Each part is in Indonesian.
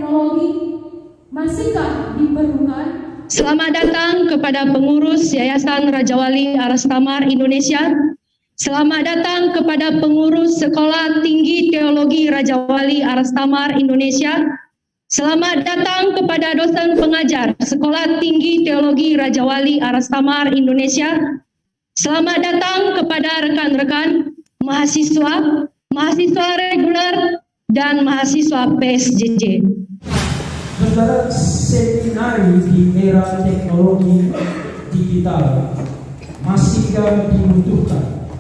teknologi masihkah diperlukan? Selamat datang kepada pengurus Yayasan Raja Wali Aras Thamar Indonesia. Selamat datang kepada pengurus Sekolah Tinggi Teologi Raja Wali Aras Thamar Indonesia. Selamat datang kepada dosen pengajar Sekolah Tinggi Teologi Raja Wali Aras Thamar Indonesia. Selamat datang kepada rekan-rekan mahasiswa, mahasiswa reguler, dan mahasiswa PSJJ. Saudara, seminari di era teknologi digital masihkah dibutuhkan?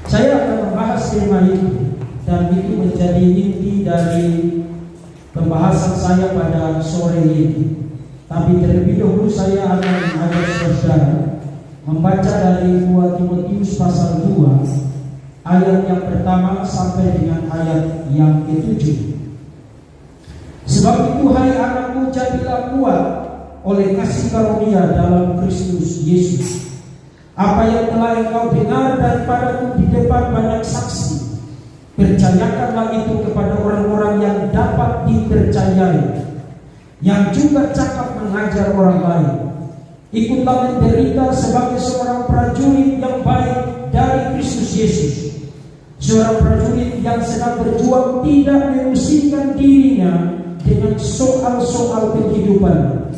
Saya akan membahas tema itu, dan itu menjadi inti dari pembahasan saya pada sore ini. Tapi terlebih dahulu saya akan mengajak saudara membaca dari 2 Timotius pasal 2 ayat yang pertama sampai dengan ayat yang ke-7. Sebab itu hai anakku, jadilah kuat oleh kasih karunia dalam Kristus Yesus. Apa yang telah engkau dengar daripadaku di depan banyak saksi, percayakanlah itu kepada orang-orang yang dapat dipercayai, yang juga cakap mengajar orang lain. Ikutlah menderita sebagai seorang prajurit yang baik dari Kristus Yesus, seorang prajurit yang sedang berjuang tidak memusingkan dirinya dengan soal-soal kehidupan,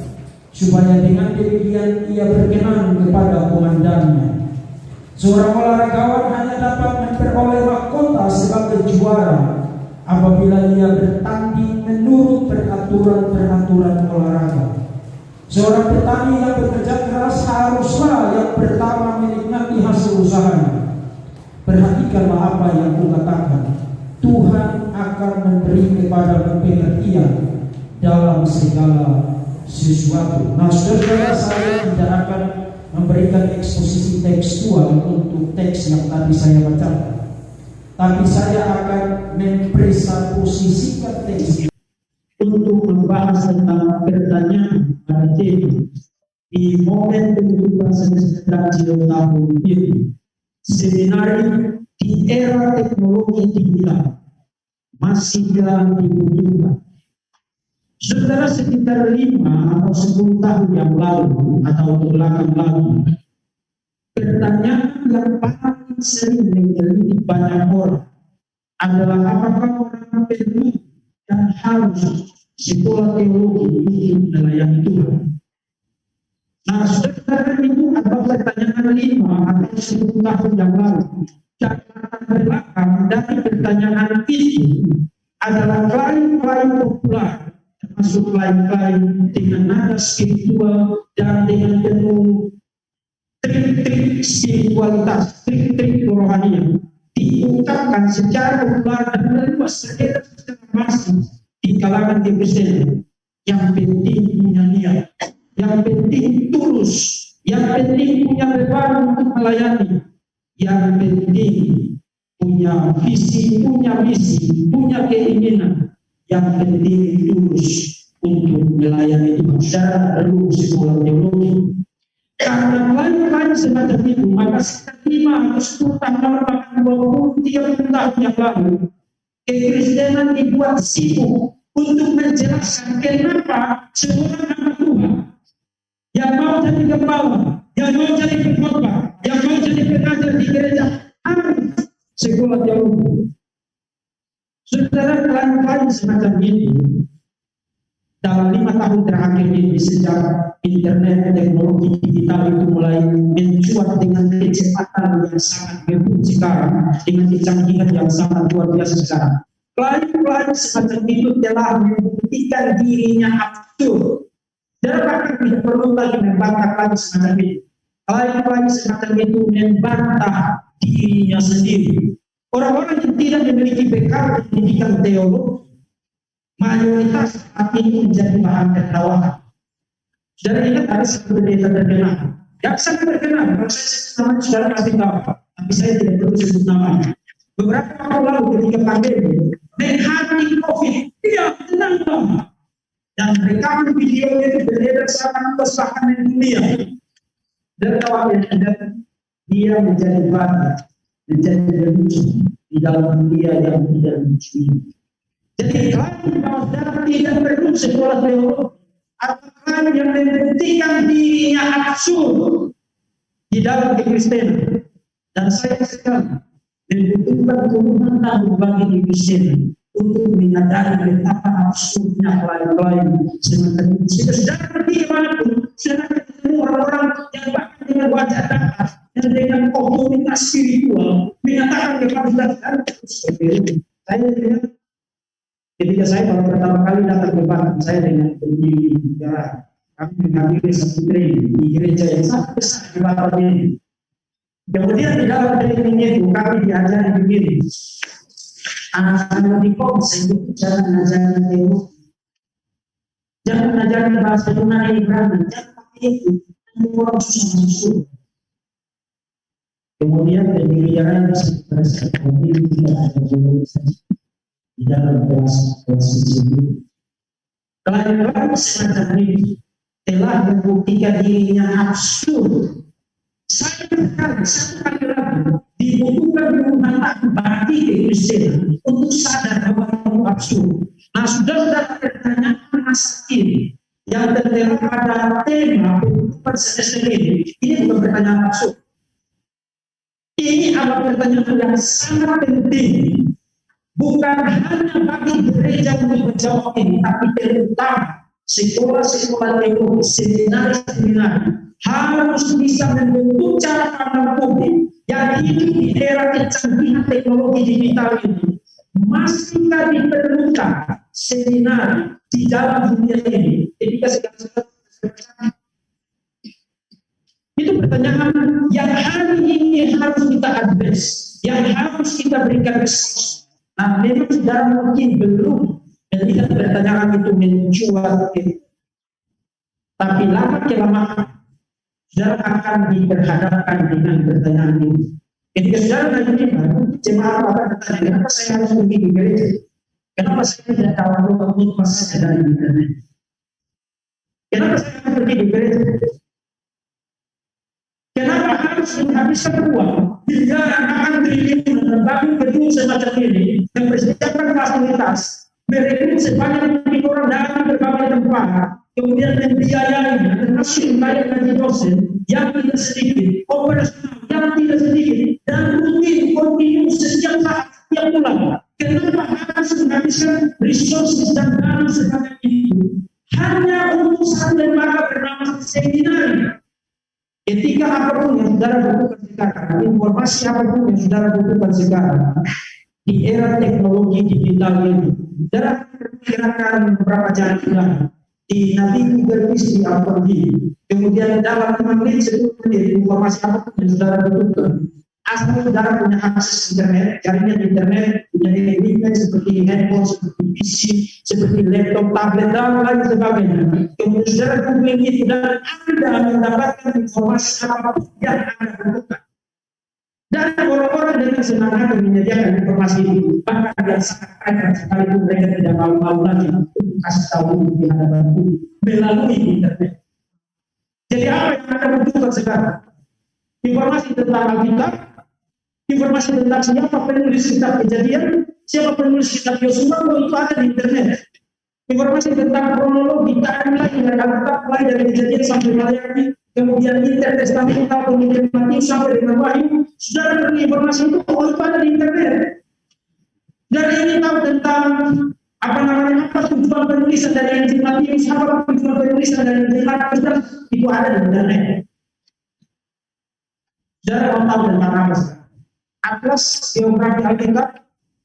supaya dengan demikian ia berkenan kepada komandannya. Seorang olahragawan hanya dapat memperoleh mahkota sebagai juara apabila ia bertanding menurut peraturan-peraturan olahraga. Seorang petani yang bekerja keras haruslah yang pertama menikmati hasil usahanya. Perhatikanlah apa yang kukatakan. Tuhan akan memberi kepada pengertian dalam segala sesuatu. Nah, saudara, saya tidak akan memberikan eksposisi tekstual untuk teks yang tadi saya bacakan, tapi saya akan mempresposisikan teks untuk membahas tentang pertanyaan pada tema di momen penutupan semester tahun ini. Seminari di era teknologi digital masihkah dibutuhkan? Saudara, sekitar 5 atau 10 tahun yang lalu atau belakang lalu, pertanyaan yang paling sering menggelitik banyak orang adalah apakah orang perlu dan harus sekolah teologi untuk melayani Tuhan. Nah, saudara, itu adalah pertanyaan 5 atau 10 tahun yang lalu. Catatan belakang dari pertanyaan itu adalah klaim-klaim populer, termasuk klaim-klaim dengan nada spiritual dan dengan penuh trik-trik spiritualitas, trik-trik kerohanian, diungkapkan secara populer dan meluas secara masif di kalangan Kristen. Yang penting punya niat, yang penting tulus, yang penting punya beban untuk melayani, yang penting punya visi, punya misi, punya keinginan, yang penting tulus untuk melayani Tuhan. Secara perlu sekolah teologi. Karena lain-lain semacam itu, maka sekitar 5 atau 10 tahun bahkan 20-30 tahun yang lalu, kekristenan dibuat sibuk untuk menjelaskan kenapa seorang anak Tuhan yang mau jadi gembala, yang mau jadi pengkhotbah, yang mau jadi pengajar di gereja harus sekolah teologi. Saudara, klaim-klaim semacam ini dalam 5 tahun terakhir ini, sejak internet teknologi digital itu mulai mencuat dengan kecepatan yang sangat hebat sekarang, dengan kecanggihan yang sangat luar biasa sekarang. Klaim-klaim semacam itu telah membuktikan dirinya absurd. Dan bahkan tidak perlu lagi membantah klaim semacam itu. Klaim-klaim semacam itu membantah dirinya sendiri. Orang-orang yang tidak memiliki bekal pendidikan teologi mayoritas saat ini menjadi bahan tertawaan. Saudara ingat ada satu pendeta terkenal, yang sangat terkenal. Kalau saya sebut namanya, saudara pasti tahu, tapi saya tidak perlu sebut namanya. Beberapa waktu lalu ketika pandemi menghadapi COVID, dia tenang banget. Dan rekaman videonya itu beredar sama bahkan di dunia. Dan kawan-kawan dia menjadi bahan, menjadi lucu di dalam dunia yang tidak lucu. Jadi klaim bahwa saudara tidak masuk sekolah teologi, apakah yang membuktikan dirinya absurd di dalam kekristenan? Dan saya sekali membutuhkan puluhan tahun bagi Kristen untuk menyadari betapa absurdnya klien-klien semacam itu. Jika sudah pergi kemanapun, sudah ketemu orang-orang yang bahkan dengan wajah datar dan dengan otoritas spiritual menyatakan kepada saudara seperti itu. Saya lihat ketika saya baru pertama kali datang ke Batam, saya dengan pendiri bicara, kami menghadiri satu training di gereja yang sangat besar di Batam ini. Kemudian di dalam training itu kami diajari begini, anak-anak di komsel itu jangan mengajarkan teologi, jangan mengajarkan bahasa Yunani Ibrani, jangan pakai itu, nanti orang susah masuk. Kemudian pendiri yang lain bisa tidak ada di dalam kelas itu. Klien-klien semacam ini telah membuktikan dirinya absurd. Saya berkali satu kali lagi dibutuhkan puluhan tahun bagi Kristen untuk sadar bahwa itu absurd. Nah, sudah pertanyaan masa kini yang tertera pada tema kehidupan semester ini bukan pertanyaan absurd. Ini adalah pertanyaan yang sangat penting, bukan hanya bagi gereja untuk menjawab ini, tapi terutama sekolah-sekolah teologi, seminar-seminar harus bisa membentuk cara pandang publik yang hidup di era kecanggihan teknologi digital ini. Masihkah diperlukan seminar di dalam dunia ini ketika segala itu pertanyaan yang hari ini harus kita address, yang harus kita berikan respons. Nah, memang sudah mungkin belum melihat pertanyaan itu mencuat, tapi lama kelamaan saudara akan diperhadapkan dengan pertanyaan ini. Ketika saudara nanti jemaat akan bertanya, kenapa saya harus pergi ke gereja? Kenapa saya tidak tahu khutbah saya dari internet? Kenapa saya harus pergi ke gereja? Kenapa harus menghabiskan uang miliaran triliunan membangun gedung semacam ini, mempersiapkan fasilitas, merekrut sebanyak orang dari berbagai tempat, kemudian membiayainya, termasuk membayar gaji dosen yang tidak sedikit, operasional yang tidak sedikit, dan rutin kontinu setiap saat, setiap bulan. Kenapa harus menghabiskan resources dan dana sebanyak itu hanya untuk satu lembaga bernama seminar? Ketika apapun yang saudara butuhkan sekarang, informasi apapun yang saudara butuhkan sekarang, di era teknologi digital ini, saudara perkirakan beberapa jalan di Nabi Google di Alphabet, kemudian dalam 5 menit, 10 menit, informasi apapun yang saudara butuhkan, asal saudara punya akses internet, jaringan internet, punya equipment seperti handphone, seperti PC, seperti laptop, tablet, dan lain sebagainya. Kemudian saudara googling itu dan Anda mendapatkan informasi apapun yang Anda butuhkan. Dan orang-orang dengan senang hati menyediakan informasi itu, bahkan yang sangat kaya sekalipun mereka tidak malu-malu lagi untuk kasih tahu di hadapan publik melalui internet. Jadi apa yang Anda butuhkan sekarang? Informasi tentang Alkitab, informasi tentang siapa penulis kitab Kejadian, siapa penulis kitab Yosua, itu ada di internet. Informasi tentang kronologi timeline dari Alkitab mulai dari Kejadian sampai Wahyu, kemudian intertestamental kemudian Matius sampai dengan Wahyu, sudah ada informasi itu, itu ada di internet. Dan ini tahu tentang apa tujuan penulisan dari Injil Matius, apa tujuan penulisan dari Injil Markus, itu ada di internet. Saudara mau tahu tentang apa sekarang? Atlas geografi Alkitab,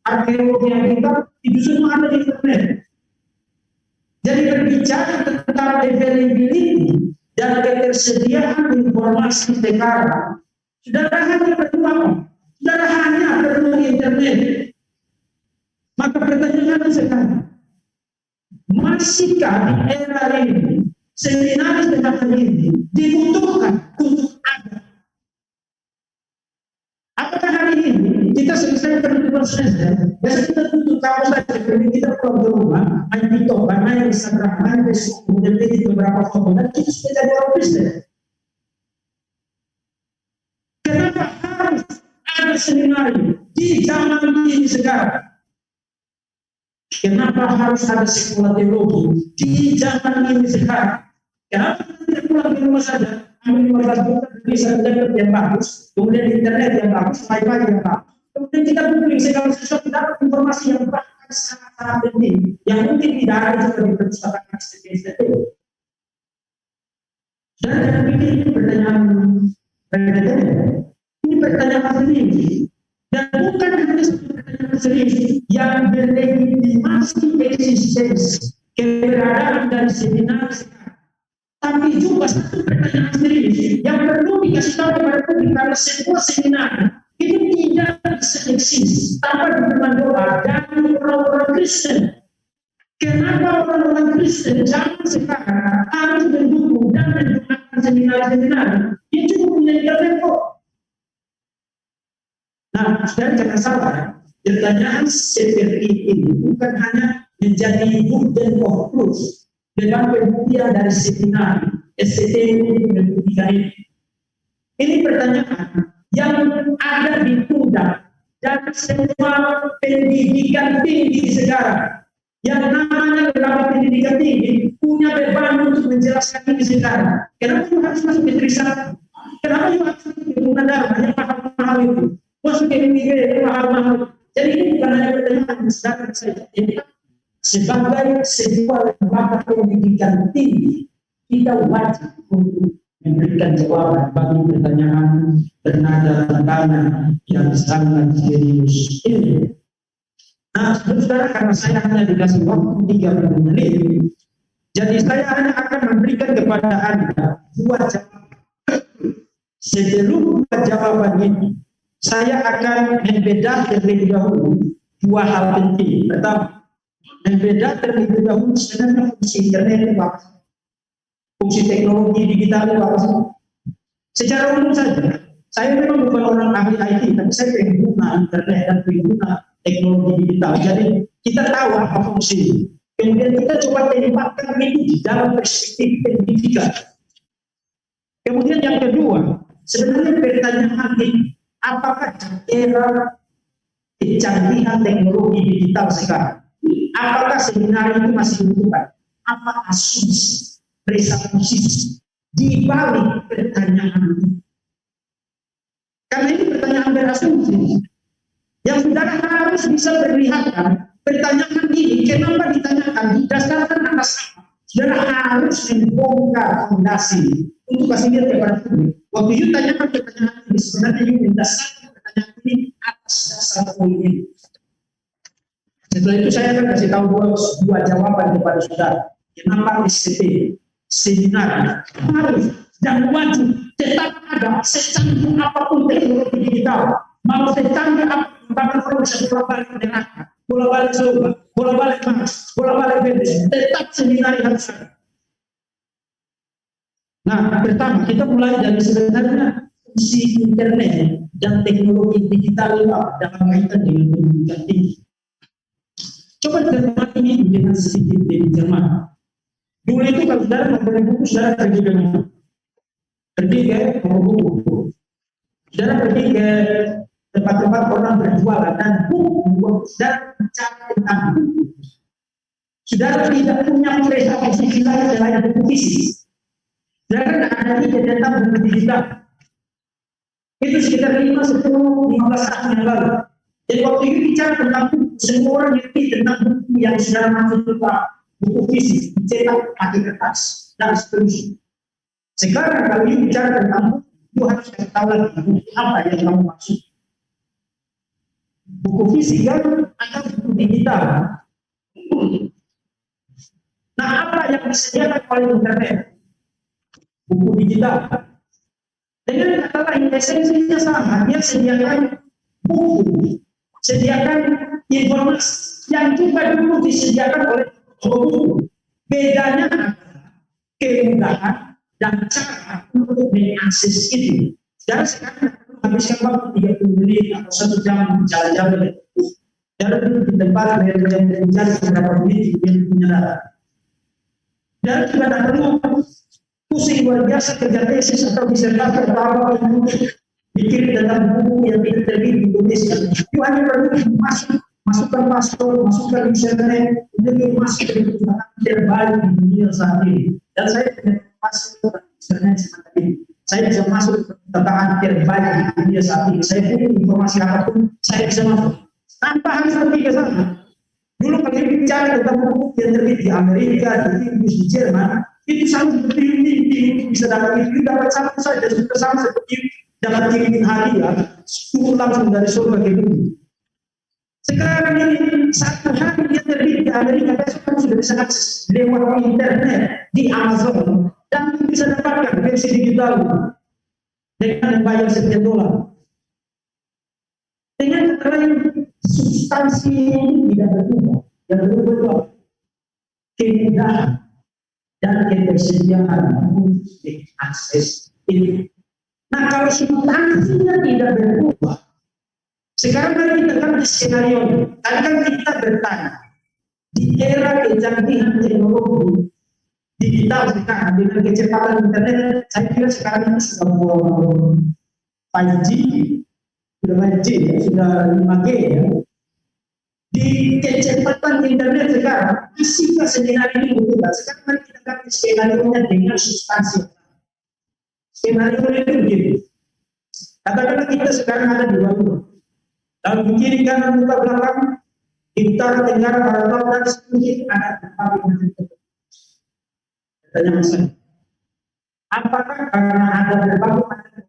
arkeologi Alkitab, itu semua ada di internet. Jadi berbicara tentang availability dan ketersediaan informasi sekarang, saudara hanya perlu apa? Saudara hanya perlu internet. Maka pertanyaan sekarang, masihkah di era ini seminar semacam ini dibutuhkan untuk ada? Apakah hari ini kita selesai penutupan semester, besok kita tutup kampus saja, kemudian kita pulang ke rumah, main TikTok, main Instagram, main Facebook, kemudian edit beberapa foto, dan kita sudah jadi orang Kristen. Kenapa harus ada seminar di zaman ini sekarang? Kenapa harus ada sekolah teologi di zaman ini sekarang? Kenapa tidak pulang di rumah saja? Ambil 15 juta, bisa internet yang bagus, kemudian internet yang bagus, wifi yang bagus. Kemudian kita googling segala sesuatu, dapat informasi yang bahkan sangat-sangat penting, yang mungkin tidak ada juga di perpustakaan STP. Dan jangan pikir ini pertanyaan ini pertanyaan serius. Dan bukan hanya pertanyaan serius yang berlegitimasi eksistensi keberadaan dari seminar sekarang, tapi juga satu pertanyaan serius yang perlu dikasih tahu kepada publik, karena sebuah seminar itu tidak bisa eksis tanpa dukungan doa dari orang-orang Kristen. Kenapa orang-orang Kristen zaman sekarang harus mendukung dan mendoakan seminar-seminar? Dia cukup punya internet kok. Nah, dan jangan salah, pertanyaan seperti ini bukan hanya menjadi burden of proof dengan pembuktian dari seminar STP membuktikan ini. Ini pertanyaan yang ada di pundak dan semua pendidikan tinggi sekarang. Yang namanya lembaga pendidikan tinggi punya beban untuk menjelaskan ini sekarang. Kenapa you harus masuk ke Trisakti? Kenapa you harus masuk ke Gunadarma yang mahal-mahal itu? Masuk ke MIG yang mahal-mahal. Jadi ini bukan hanya pertanyaan yang sedang saja. Sebagai sebuah lembaga pendidikan tinggi, kita wajib untuk memberikan jawaban bagi pertanyaan bernada tantana yang sangat serius ini. Nah, saudara, karena saya hanya dikasih waktu 30 menit, jadi saya hanya akan memberikan kepada Anda dua jawaban. Sebelum dua jawaban ini, saya akan membedah terlebih dahulu dua hal penting. Pertama, membedah terlebih dahulu sebenarnya fungsi internet itu apa? Fungsi teknologi digital itu apa? Secara umum saja, saya memang bukan orang ahli IT, tapi saya pengguna internet dan pengguna teknologi digital. Jadi kita tahu apa fungsi. Kemudian kita coba tempatkan ini di dalam perspektif pendidikan. Kemudian yang kedua, sebenarnya pertanyaan ini, apakah era kecanggihan teknologi digital sekarang, apakah seminar itu masih dibutuhkan? Apa asumsi, presuposisi di balik pertanyaan ini? Karena ini pertanyaan berasumsi. Yang saudara harus bisa perlihatkan pertanyaan ini kenapa ditanyakan didasarkan atas apa. Saudara harus membongkar fondasi untuk kasih lihat kepada publik. Waktu you tanyakan pertanyaan ini, sebenarnya you mendasarkan pertanyaan ini atas dasar poin ini. Setelah itu saya akan kasih tahu dua jawaban kepada saudara. Kenapa STP seminar harus dan wajib tetap ada secanggih apapun teknologi digital. Mau secanggih apapun, bahkan orang bisa bola-balik neraka, bola-balik surga, bola-balik Mars, bola-balik Venus, tetap seminar harus ada. Nah, pertama kita mulai dari sebenarnya fungsi internet dan teknologi digital dalam kaitan dengan pendidikan tinggi. Coba cermati ini dengan sedikit lebih cermat. Dulu itu kalau saudara membeli buku, saudara pergi ke mana? Pergi ke toko buku. Saudara pergi ke tempat-tempat orang berjualan dan buku saudara bicara tentang buku. Saudara tidak punya presuposisi lain selain buku fisik. Saudara tidak ada ide tentang buku digital. Itu sekitar 5, 10, 15 tahun yang lalu. Jadi waktu itu bicara tentang buku, semua orang ngerti tentang buku yang saudara maksud buku fisik, dicetak pakai kertas dan seterusnya. Sekarang kalau you bicara tentang buku, you harus kasih tahu lagi buku apa yang kamu maksud. Buku fisik kan atau buku digital. Nah, apa yang disediakan oleh internet? Buku digital. Dengan kata lain, esensinya sama. Dia sediakan buku, sediakan informasi yang juga dulu disediakan oleh buku. Bedanya adalah kemudahan dan cara untuk mengakses itu. Dan sekarang habiskan waktu 30 menit atau 1 jam jalan-jalan. Dan di tempat mencari beberapa menit yang punya data. Dan juga tidak perlu pusing luar biasa kerja tesis atau disertasi atau apa yang bikin tentang buku yang tidak terbit di Indonesia. Itu hanya perlu masukan pastor, masukan internet, ini masuk ke kebutuhan terbaik di dunia saat ini. Dan saya punya pastor internet seperti ini. Saya bisa masuk ke tatanan terbaik di dunia saat ini. Saya punya informasi apapun, saya bisa masuk. Tanpa harus pergi ke sana. Dulu kalau bicara tentang buku yang terbit di Amerika, di Inggris, di Jerman, itu sama seperti ini bisa dapat itu dapat satu saja, sama seperti dapat kirimin hadiah, turun langsung dari surga ke bumi. Sekarang ini satu hari dia terbit di Amerika, besok kamu sudah bisa akses lewat internet di Amazon dan bisa dapatkan versi digital dengan membayar sekian dolar. Dengan kata lain, substansi ini tidak berubah. Yang berubah kemudahan dan ketersediaan untuk akses ini. Nah, kalau substansinya tidak berubah, sekarang mari kita ganti skenario. Tadi kan kita bertanya, di era kecanggihan teknologi digital sekarang dengan kecepatan internet, saya kira sekarang ini sudah 5G, sudah 5G, sudah 5G ya. Di kecepatan internet sekarang, masihkah skenario ini berubah? Sekarang mari kita ganti skenario-nya dengan substansi. Skenario itu begini. Katakanlah kita sekarang ada di Bandung. Lalu di kiri kanan muka belakang, utara tenggara barat dan sedikit ada berbagai macam bentuk. Pertanyaan saya, apakah karena ada berbagai macam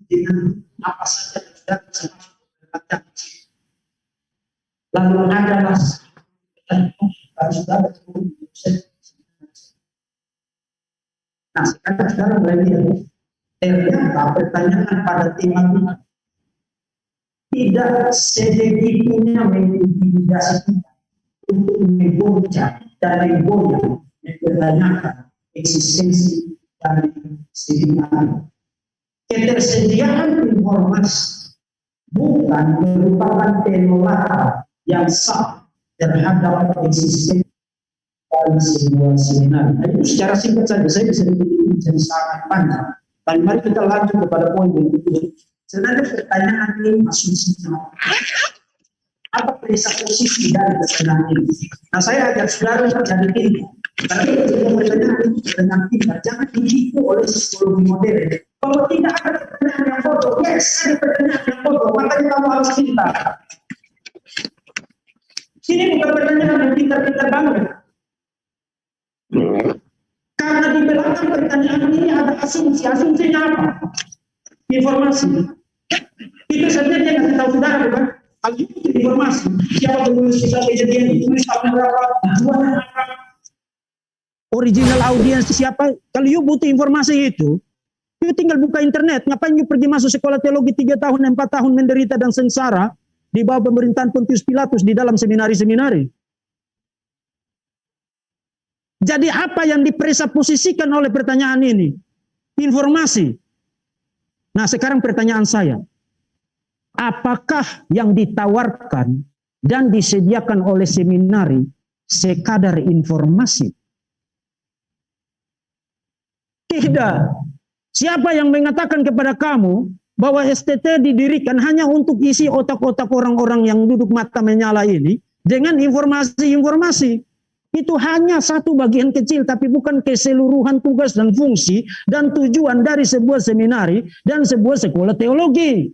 dengan apa saja yang sudah bisa masuk ke baca? Lalu adalah sudah ada 10%. Nah, sekarang mulai lihat. Ternyata pertanyaan pada tema ini tidak sebegitunya mengintimidasi kita untuk menggoncang dan menggoyang mempertanyakan eksistensi dari sediaan. Ketersediaan informasi bukan merupakan penolakan yang sah terhadap eksistensi dari sebuah seminar. Nah, itu secara singkat saja, saya bisa jadi sangat panjang. Dan mari kita lanjut kepada poin yang kedua. Sebenarnya pertanyaan ini asumsinya apa presupposisi dari pertanyaan ini? Nah, saya ajak saudara jadi ini. Karena kita sudah pertanyaan ini dengan pintar, jangan dihiku oleh psikologi modern. Kalau tidak ada pertanyaan yang bodoh, yes, ada pertanyaan yang bodoh, makanya kamu harus pintar. Ini bukan pertanyaan yang pintar-pintar banget. Karena di belakang pertanyaan ini ada asumsi. Asumsinya apa? Informasi. Itu saja dia kasih tahu saudara, bukan? Kalau itu informasi, siapa menulis kisah kejadian itu, tulis apa berapa, tujuan apa, original audiens siapa. Kalau you butuh informasi itu, you tinggal buka internet. Ngapain you pergi masuk sekolah teologi 3 tahun, 4 tahun menderita dan sengsara di bawah pemerintahan Pontius Pilatus di dalam seminari-seminari? Jadi apa yang dipresupposisikan oleh pertanyaan ini? Informasi. Nah, sekarang pertanyaan saya. Apakah yang ditawarkan dan disediakan oleh seminari sekadar informasi? Tidak. Siapa yang mengatakan kepada kamu bahwa STT didirikan hanya untuk isi otak-otak orang-orang yang duduk mata menyala ini dengan informasi-informasi? Itu hanya satu bagian kecil, tapi bukan keseluruhan tugas dan fungsi dan tujuan dari sebuah seminari dan sebuah sekolah teologi.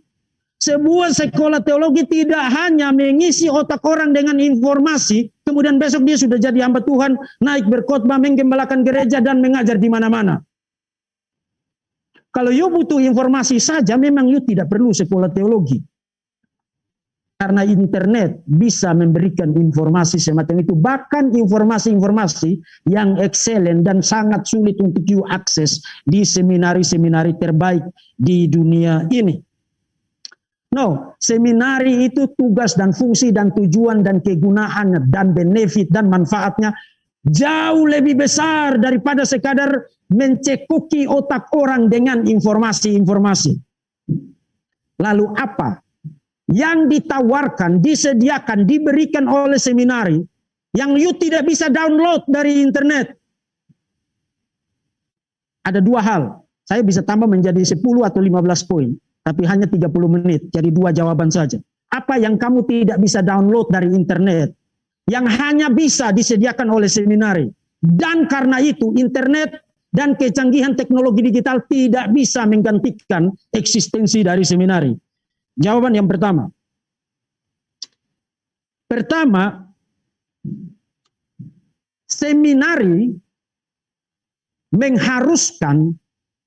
Sebuah sekolah teologi tidak hanya mengisi otak orang dengan informasi, kemudian besok dia sudah jadi hamba Tuhan, naik berkhotbah, menggembalakan gereja, dan mengajar di mana-mana. Kalau you butuh informasi saja, memang you tidak perlu sekolah teologi. Karena internet bisa memberikan informasi semacam itu. Bahkan informasi-informasi yang excellent dan sangat sulit untuk you akses di seminari-seminari terbaik di dunia ini. No, seminari itu tugas dan fungsi dan tujuan dan kegunaan dan benefit dan manfaatnya jauh lebih besar daripada sekadar mencekuki otak orang dengan informasi-informasi. Lalu apa yang ditawarkan, disediakan, diberikan oleh seminari yang you tidak bisa download dari internet? Ada 2 hal. Saya bisa tambah menjadi 10 atau 15 poin, tapi hanya 30 menit, jadi 2 jawaban saja. apa yang kamu tidak bisa download dari internet, yang hanya bisa disediakan oleh seminari. Dan karena itu internet dan kecanggihan teknologi digital tidak bisa menggantikan eksistensi dari seminari. Jawaban yang pertama. Pertama, seminari mengharuskan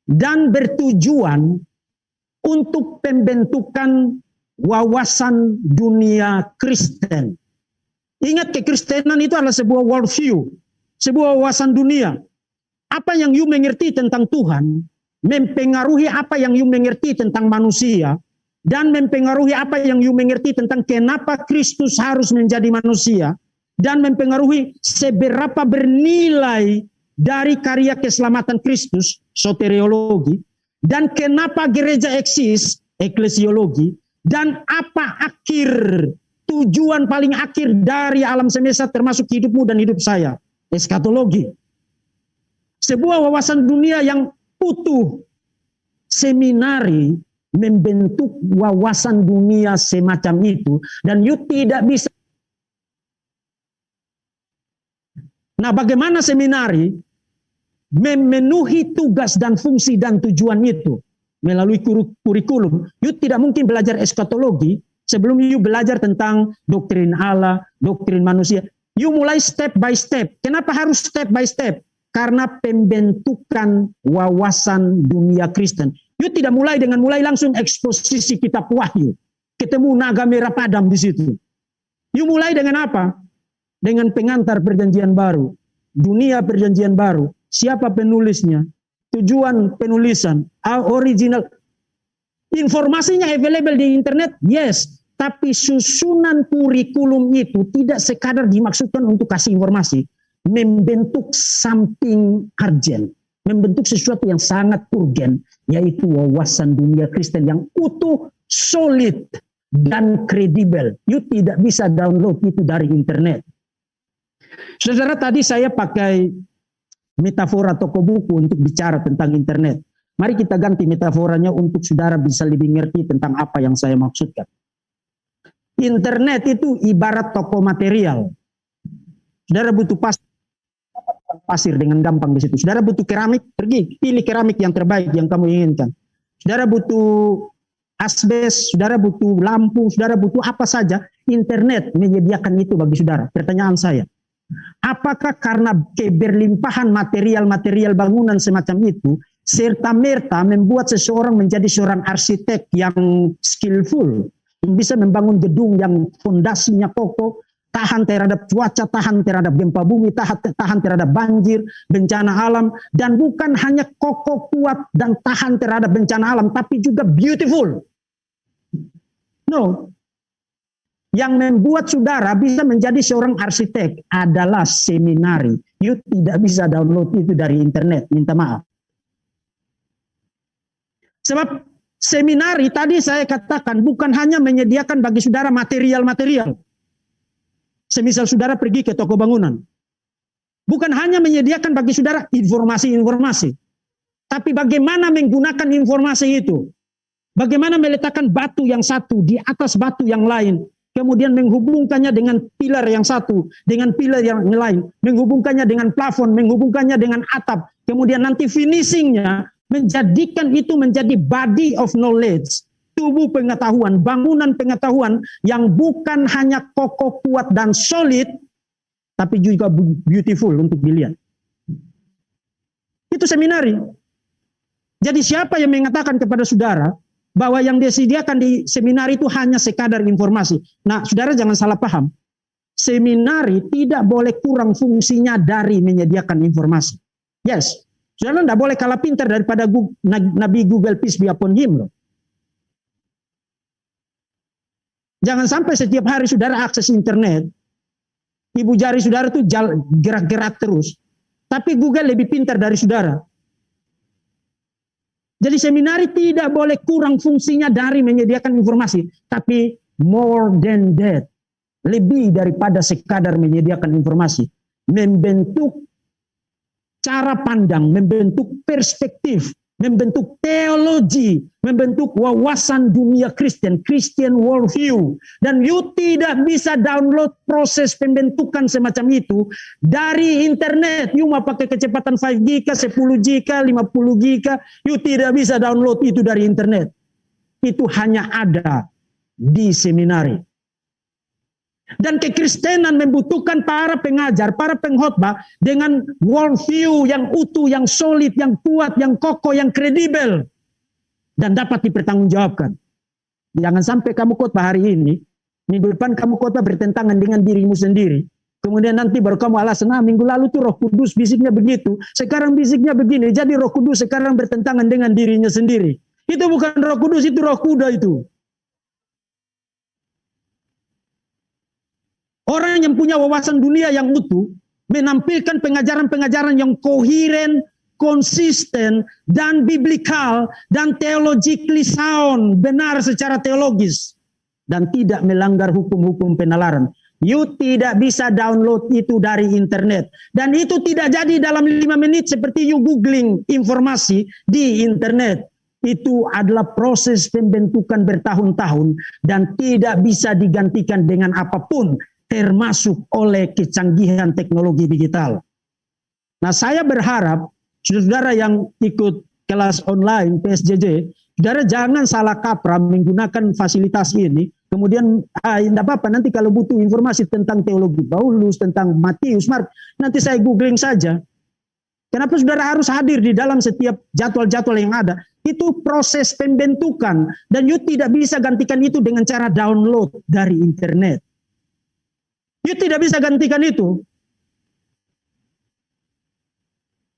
dan bertujuan untuk pembentukan wawasan dunia Kristen. Ingat, kekristenan itu adalah sebuah worldview, sebuah wawasan dunia. Apa yang you mengerti tentang Tuhan mempengaruhi apa yang you mengerti tentang manusia, dan mempengaruhi apa yang you mengerti tentang kenapa Kristus harus menjadi manusia, dan mempengaruhi seberapa bernilai dari karya keselamatan Kristus, soteriologi, dan kenapa gereja eksis, eklesiologi, dan apa tujuan paling akhir dari alam semesta termasuk hidupmu dan hidup saya, eskatologi. Sebuah wawasan dunia yang utuh. Seminari membentuk wawasan dunia semacam itu, dan you tidak bisa. Nah, bagaimana seminari memenuhi tugas dan fungsi dan tujuan itu melalui kurikulum? You tidak mungkin belajar eskatologi sebelum you belajar tentang doktrin Allah, doktrin manusia. You mulai step by step. Kenapa harus step by step? Karena pembentukan wawasan dunia Kristen. You tidak mulai langsung eksposisi kitab Wahyu. Ketemu naga merah padam di situ. You mulai dengan apa? Dengan pengantar perjanjian baru, dunia perjanjian baru, siapa penulisnya, tujuan penulisan, original. Informasinya available di internet, yes. Tapi susunan kurikulum itu tidak sekadar dimaksudkan untuk kasih informasi. Membentuk something urgent. Membentuk sesuatu yang sangat urgen. Yaitu wawasan dunia Kristen yang utuh, solid, dan kredibel. You tidak bisa download itu dari internet. Saudara, tadi saya pakai metafora toko buku untuk bicara tentang internet. Mari kita ganti metaforanya untuk saudara bisa lebih ngerti tentang apa yang saya maksudkan. Internet itu ibarat toko material. Saudara butuh pasir dengan gampang di situ. Saudara butuh keramik, pergi pilih keramik yang terbaik yang kamu inginkan. Saudara butuh asbes, saudara butuh lampu, saudara butuh apa saja. Internet menyediakan itu bagi saudara. Pertanyaan saya, apakah karena keberlimpahan material-material bangunan semacam itu, serta-merta membuat seseorang menjadi seorang arsitek yang skillful, yang bisa membangun gedung yang fondasinya kokoh, tahan terhadap cuaca, tahan terhadap gempa bumi, tahan terhadap banjir, bencana alam, dan bukan hanya kokoh, kuat, dan tahan terhadap bencana alam, tapi juga beautiful? No. Yang membuat saudara bisa menjadi seorang arsitek adalah seminari. You tidak bisa download itu dari internet, minta maaf. Sebab seminari tadi saya katakan bukan hanya menyediakan bagi saudara material-material. Semisal saudara pergi ke toko bangunan. Bukan hanya menyediakan bagi saudara informasi-informasi. Tapi bagaimana menggunakan informasi itu. Bagaimana meletakkan batu yang satu di atas batu yang lain. Kemudian menghubungkannya dengan pilar yang satu, dengan pilar yang lain, menghubungkannya dengan plafon, menghubungkannya dengan atap, kemudian nanti finishingnya menjadikan itu menjadi body of knowledge, tubuh pengetahuan, bangunan pengetahuan yang bukan hanya kokoh, kuat, dan solid, tapi juga beautiful untuk dilihat. Itu seminari. Jadi siapa yang mengatakan kepada saudara bahwa yang disediakan di seminari itu hanya sekadar informasi? Nah, saudara jangan salah paham. Seminari tidak boleh kurang fungsinya dari menyediakan informasi. Yes, saudara tidak boleh kalah pintar daripada Nabi Google, peace be upon him loh. Jangan sampai setiap hari saudara akses internet, ibu jari saudara itu gerak-gerak terus. Tapi Google lebih pintar dari saudara. Jadi seminari tidak boleh kurang fungsinya dari menyediakan informasi. Tapi more than that. Lebih daripada sekadar menyediakan informasi. Membentuk cara pandang, membentuk perspektif, membentuk teologi, membentuk wawasan dunia Kristen, Christian worldview. Dan you tidak bisa download proses pembentukan semacam itu dari internet. You mau pakai kecepatan 5 GB, 10 GB, 50 GB, you tidak bisa download itu dari internet. Itu hanya ada di seminari. Dan kekristenan membutuhkan para pengajar, para pengkhotbah dengan worldview yang utuh, yang solid, yang kuat, yang kokoh, yang kredibel. Dan dapat dipertanggungjawabkan. Jangan sampai kamu khotbah hari ini, minggu depan kamu khotbah bertentangan dengan dirimu sendiri. Kemudian nanti baru kamu alasan, minggu lalu tuh Roh Kudus bisiknya begitu, sekarang bisiknya begini, jadi Roh Kudus sekarang bertentangan dengan dirinya sendiri. Itu bukan Roh Kudus, itu roh kuda itu. Orang yang punya wawasan dunia yang utuh, menampilkan pengajaran-pengajaran yang koheren, konsisten, dan biblikal, dan theologically sound, benar secara teologis, dan tidak melanggar hukum-hukum penalaran. You tidak bisa download itu dari internet. Dan itu tidak jadi dalam 5 menit seperti you googling informasi di internet. Itu adalah proses pembentukan bertahun-tahun dan tidak bisa digantikan dengan apapun, termasuk oleh kecanggihan teknologi digital. Nah, saya berharap saudara yang ikut kelas online PSJJ, saudara jangan salah kaprah menggunakan fasilitas ini. Kemudian, tidak apa-apa, nanti kalau butuh informasi tentang teologi Paulus, tentang Matius, Mark, nanti saya googling saja. Kenapa saudara harus hadir di dalam setiap jadwal-jadwal yang ada? Itu proses pembentukan, dan you tidak bisa gantikan itu dengan cara download dari internet. You tidak bisa gantikan itu.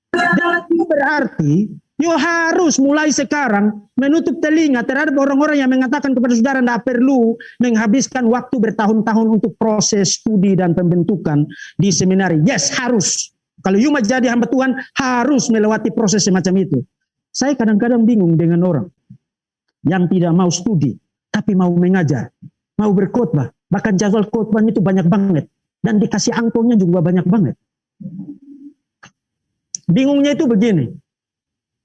Dan itu berarti you harus mulai sekarang menutup telinga terhadap orang-orang yang mengatakan kepada saudara tidak perlu menghabiskan waktu bertahun-tahun untuk proses studi dan pembentukan di seminari. Yes, harus. Kalau you mau jadi hamba Tuhan, harus melewati proses semacam itu. Saya kadang-kadang bingung dengan orang yang tidak mau studi, tapi mau mengajar, mau berkhotbah. Bahkan jadwal khotbahnya itu banyak banget. Dan dikasih angpaunya juga banyak banget. Bingungnya itu begini.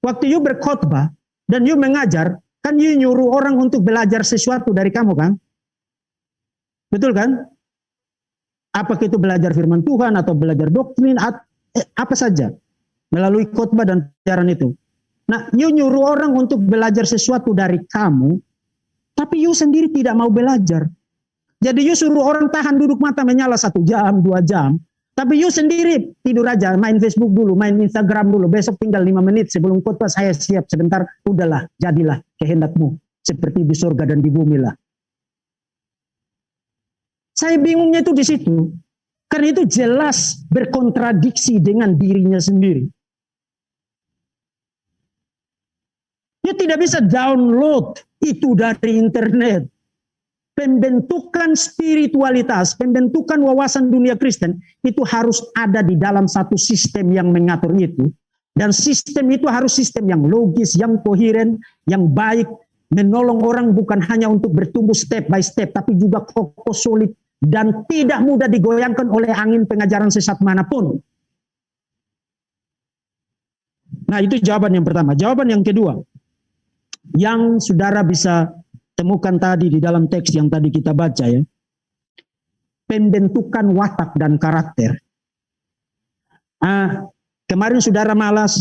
Waktu you berkhotbah dan you mengajar, kan you nyuruh orang untuk belajar sesuatu dari kamu kan? Betul kan? Apakah itu belajar firman Tuhan atau belajar doktrin, apa saja. Melalui khotbah dan ajaran itu. Nah, you nyuruh orang untuk belajar sesuatu dari kamu, tapi you sendiri tidak mau belajar. Jadi you suruh orang tahan duduk mata menyala 1 jam, 2 jam. Tapi you sendiri tidur aja, main Facebook dulu, main Instagram dulu. Besok tinggal 5 menit sebelum khotbah saya siap sebentar. Udahlah, jadilah kehendakmu. Seperti di surga dan di bumi lah. Saya bingungnya itu di situ. Karena itu jelas berkontradiksi dengan dirinya sendiri. You tidak bisa download itu dari internet. Pembentukan spiritualitas, pembentukan wawasan dunia Kristen, itu harus ada di dalam satu sistem yang mengatur itu. Dan sistem itu harus sistem yang logis, yang koheren, yang baik, menolong orang bukan hanya untuk bertumbuh step by step, tapi juga kokoh, solid, dan tidak mudah digoyangkan oleh angin pengajaran sesat manapun. Nah, itu jawaban yang pertama. Jawaban yang kedua, yang saudara bisa temukan tadi di dalam teks yang tadi kita baca ya. Pembentukan watak dan karakter. Kemarin saudara malas,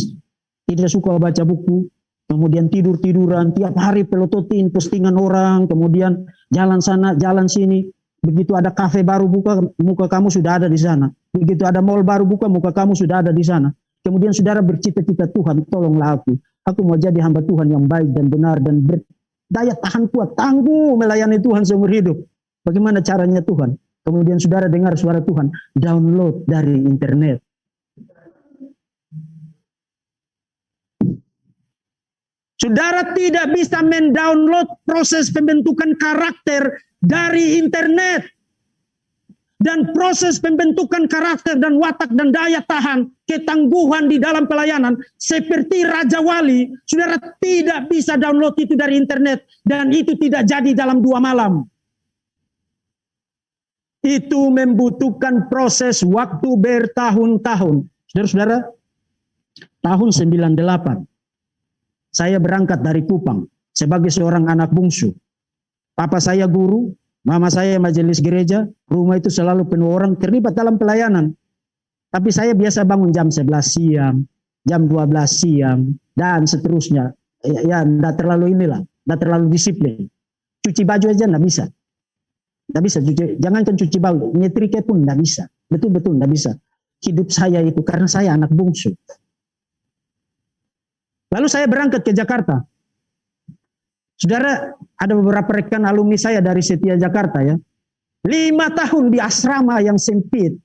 tidak suka baca buku, kemudian tidur-tiduran, tiap hari pelototin postingan orang, kemudian jalan sana, jalan sini. Begitu ada kafe baru buka, muka kamu sudah ada di sana. Begitu ada mall baru buka, muka kamu sudah ada di sana. Kemudian saudara bercita-cita, Tuhan tolonglah aku. Aku mau jadi hamba Tuhan yang baik dan benar dan daya tahan kuat, tangguh melayani Tuhan seumur hidup. Bagaimana caranya Tuhan? Kemudian saudara dengar suara Tuhan, download dari internet. Saudara tidak bisa mendownload proses pembentukan karakter dari internet. Dan proses pembentukan karakter dan watak dan daya tahan, ketangguhan di dalam pelayanan, seperti Raja Wali, saudara tidak bisa download itu dari internet. Dan itu tidak jadi dalam 2 malam. Itu membutuhkan proses waktu bertahun-tahun. Saudara-saudara, tahun 98. saya berangkat dari Kupang sebagai seorang anak bungsu. Papa saya guru, mama saya majelis gereja, rumah itu selalu penuh orang terlibat dalam pelayanan. Tapi saya biasa bangun jam 11 siang, jam 12 siang, dan seterusnya. Ya, enggak terlalu enggak terlalu disiplin. Cuci baju aja enggak bisa. Enggak bisa cuci, jangankan cuci baju, nyetrika pun enggak bisa. Betul-betul enggak bisa. Hidup saya itu karena saya anak bungsu. Lalu saya berangkat ke Jakarta. Saudara, ada beberapa rekan alumni saya dari Setia Jakarta ya. 5 tahun di asrama yang sempit.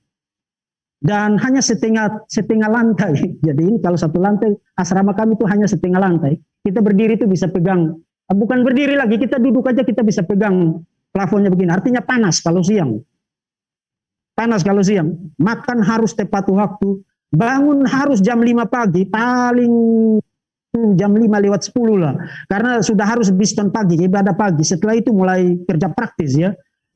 Dan hanya setengah lantai. Jadi ini kalau satu lantai, asrama kami itu hanya setengah lantai. Kita berdiri itu bisa pegang, bukan berdiri lagi, kita duduk aja kita bisa pegang plafonnya begini. Artinya panas kalau siang. Panas kalau siang. Makan harus tepat waktu. Bangun harus jam 5 pagi, paling jam 5 lewat 10 lah. Karena sudah harus biston pagi, ibadah pagi. Setelah itu mulai kerja praktis ya.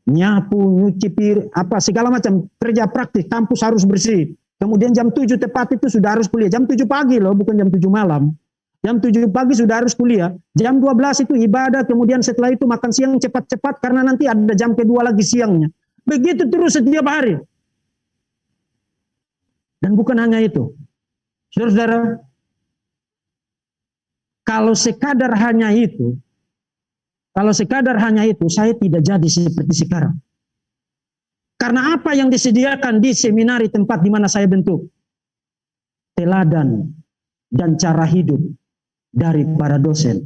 Nyapu, nyuci piring, apa segala macam kerja praktis, kampus harus bersih. Kemudian jam 7 tepat itu sudah harus kuliah. Jam 7 pagi loh, bukan jam 7 malam. Jam 7 pagi sudah harus kuliah. Jam 12 itu ibadah, kemudian setelah itu makan siang cepat-cepat karena nanti ada jam kedua lagi siangnya. Begitu terus setiap hari. Dan bukan hanya itu. Saudara-saudara, kalau sekadar hanya itu, saya tidak jadi seperti sekarang. Karena apa yang disediakan di seminari tempat di mana saya bentuk? Teladan dan cara hidup dari para dosen.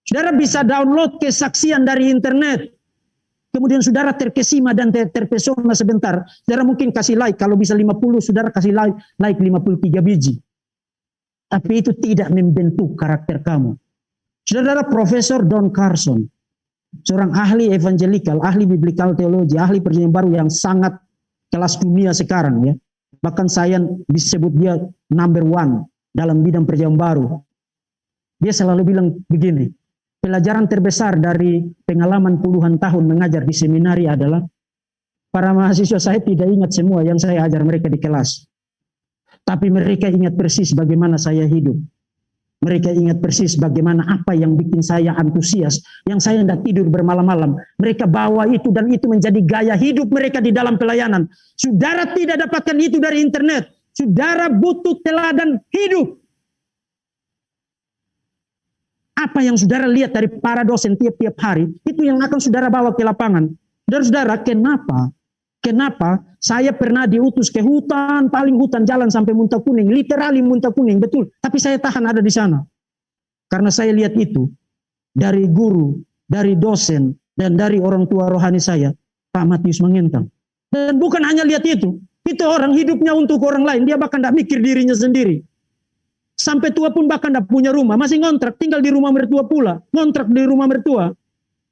Saudara bisa download kesaksian dari internet. Kemudian saudara terkesima dan terpesona sebentar. Saudara mungkin kasih like, kalau bisa 50, saudara kasih like 53 biji. Tapi itu tidak membentuk karakter kamu. Saudara Profesor Don Carson, seorang ahli evangelikal, ahli biblical teologi, ahli perjanjian baru yang sangat kelas dunia sekarang ya. Bahkan saya disebut dia number 1 dalam bidang perjanjian baru. Dia selalu bilang begini, pelajaran terbesar dari pengalaman puluhan tahun mengajar di seminari adalah para mahasiswa saya tidak ingat semua yang saya ajar mereka di kelas. Tapi mereka ingat persis bagaimana saya hidup. Mereka ingat persis bagaimana apa yang bikin saya antusias, yang saya tidak tidur bermalam-malam. Mereka bawa itu dan itu menjadi gaya hidup mereka di dalam pelayanan. Saudara tidak dapatkan itu dari internet. Saudara butuh teladan hidup. Apa yang saudara lihat dari para dosen tiap-tiap hari, itu yang akan saudara bawa ke lapangan. Saudara, kenapa saya pernah diutus ke hutan, paling hutan jalan sampai Muntah Kuning, literally Muntah Kuning, betul. Tapi saya tahan ada di sana. Karena saya lihat itu dari guru, dari dosen, dan dari orang tua rohani saya, Pak Matius Mangentang. Dan bukan hanya lihat itu orang hidupnya untuk orang lain, dia bahkan tidak mikir dirinya sendiri. Sampai tua pun bahkan tidak punya rumah, masih ngontrak, tinggal di rumah mertua pula, ngontrak di rumah mertua,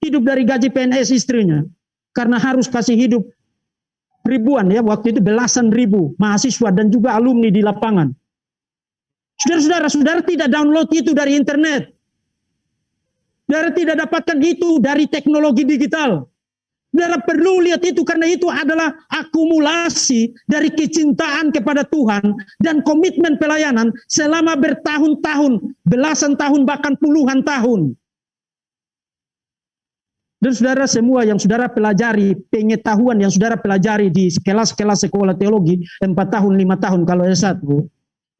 hidup dari gaji PNS istrinya. Karena harus kasih hidup ribuan ya, waktu itu belasan ribu mahasiswa dan juga alumni di lapangan. Saudara tidak download itu dari internet. Saudara tidak dapatkan itu dari teknologi digital. Saudara perlu lihat itu karena itu adalah akumulasi dari kecintaan kepada Tuhan dan komitmen pelayanan selama bertahun-tahun, belasan tahun bahkan puluhan tahun. Dan saudara semua yang saudara pelajari, pengetahuan yang saudara pelajari di kelas-kelas sekolah teologi, 4 tahun, 5 tahun kalau S1,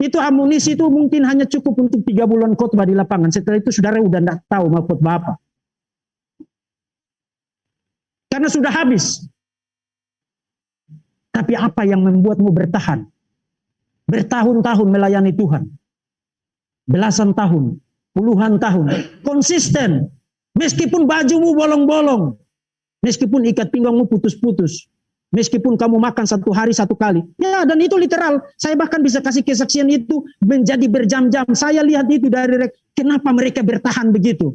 itu amunisi itu mungkin hanya cukup untuk 3 bulan khotbah di lapangan. Setelah itu saudara udah tidak tahu mau khotbah apa. Karena sudah habis. Tapi apa yang membuatmu bertahan? Bertahun-tahun melayani Tuhan. Belasan tahun, puluhan tahun, konsisten. Meskipun bajumu bolong-bolong, meskipun ikat pinggangmu putus-putus, meskipun kamu makan 1 hari 1 kali, ya dan itu literal. Saya bahkan bisa kasih kesaksian itu menjadi berjam-jam. Saya lihat itu dari kenapa mereka bertahan begitu.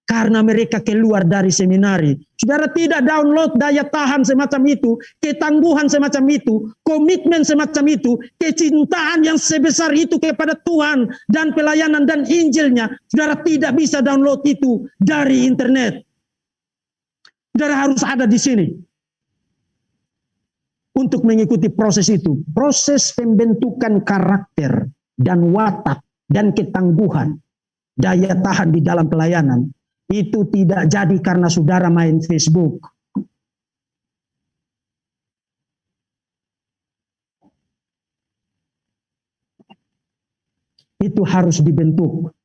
Karena mereka keluar dari seminari. Saudara tidak download daya tahan semacam itu, ketangguhan semacam itu, komitmen semacam itu, kecintaan yang sebesar itu kepada Tuhan dan pelayanan dan Injilnya. Saudara tidak bisa download itu dari internet. Saudara harus ada di sini untuk mengikuti proses itu. Proses pembentukan karakter dan watak dan ketangguhan daya tahan di dalam pelayanan, itu tidak jadi karena saudara main Facebook. Itu harus dibentuk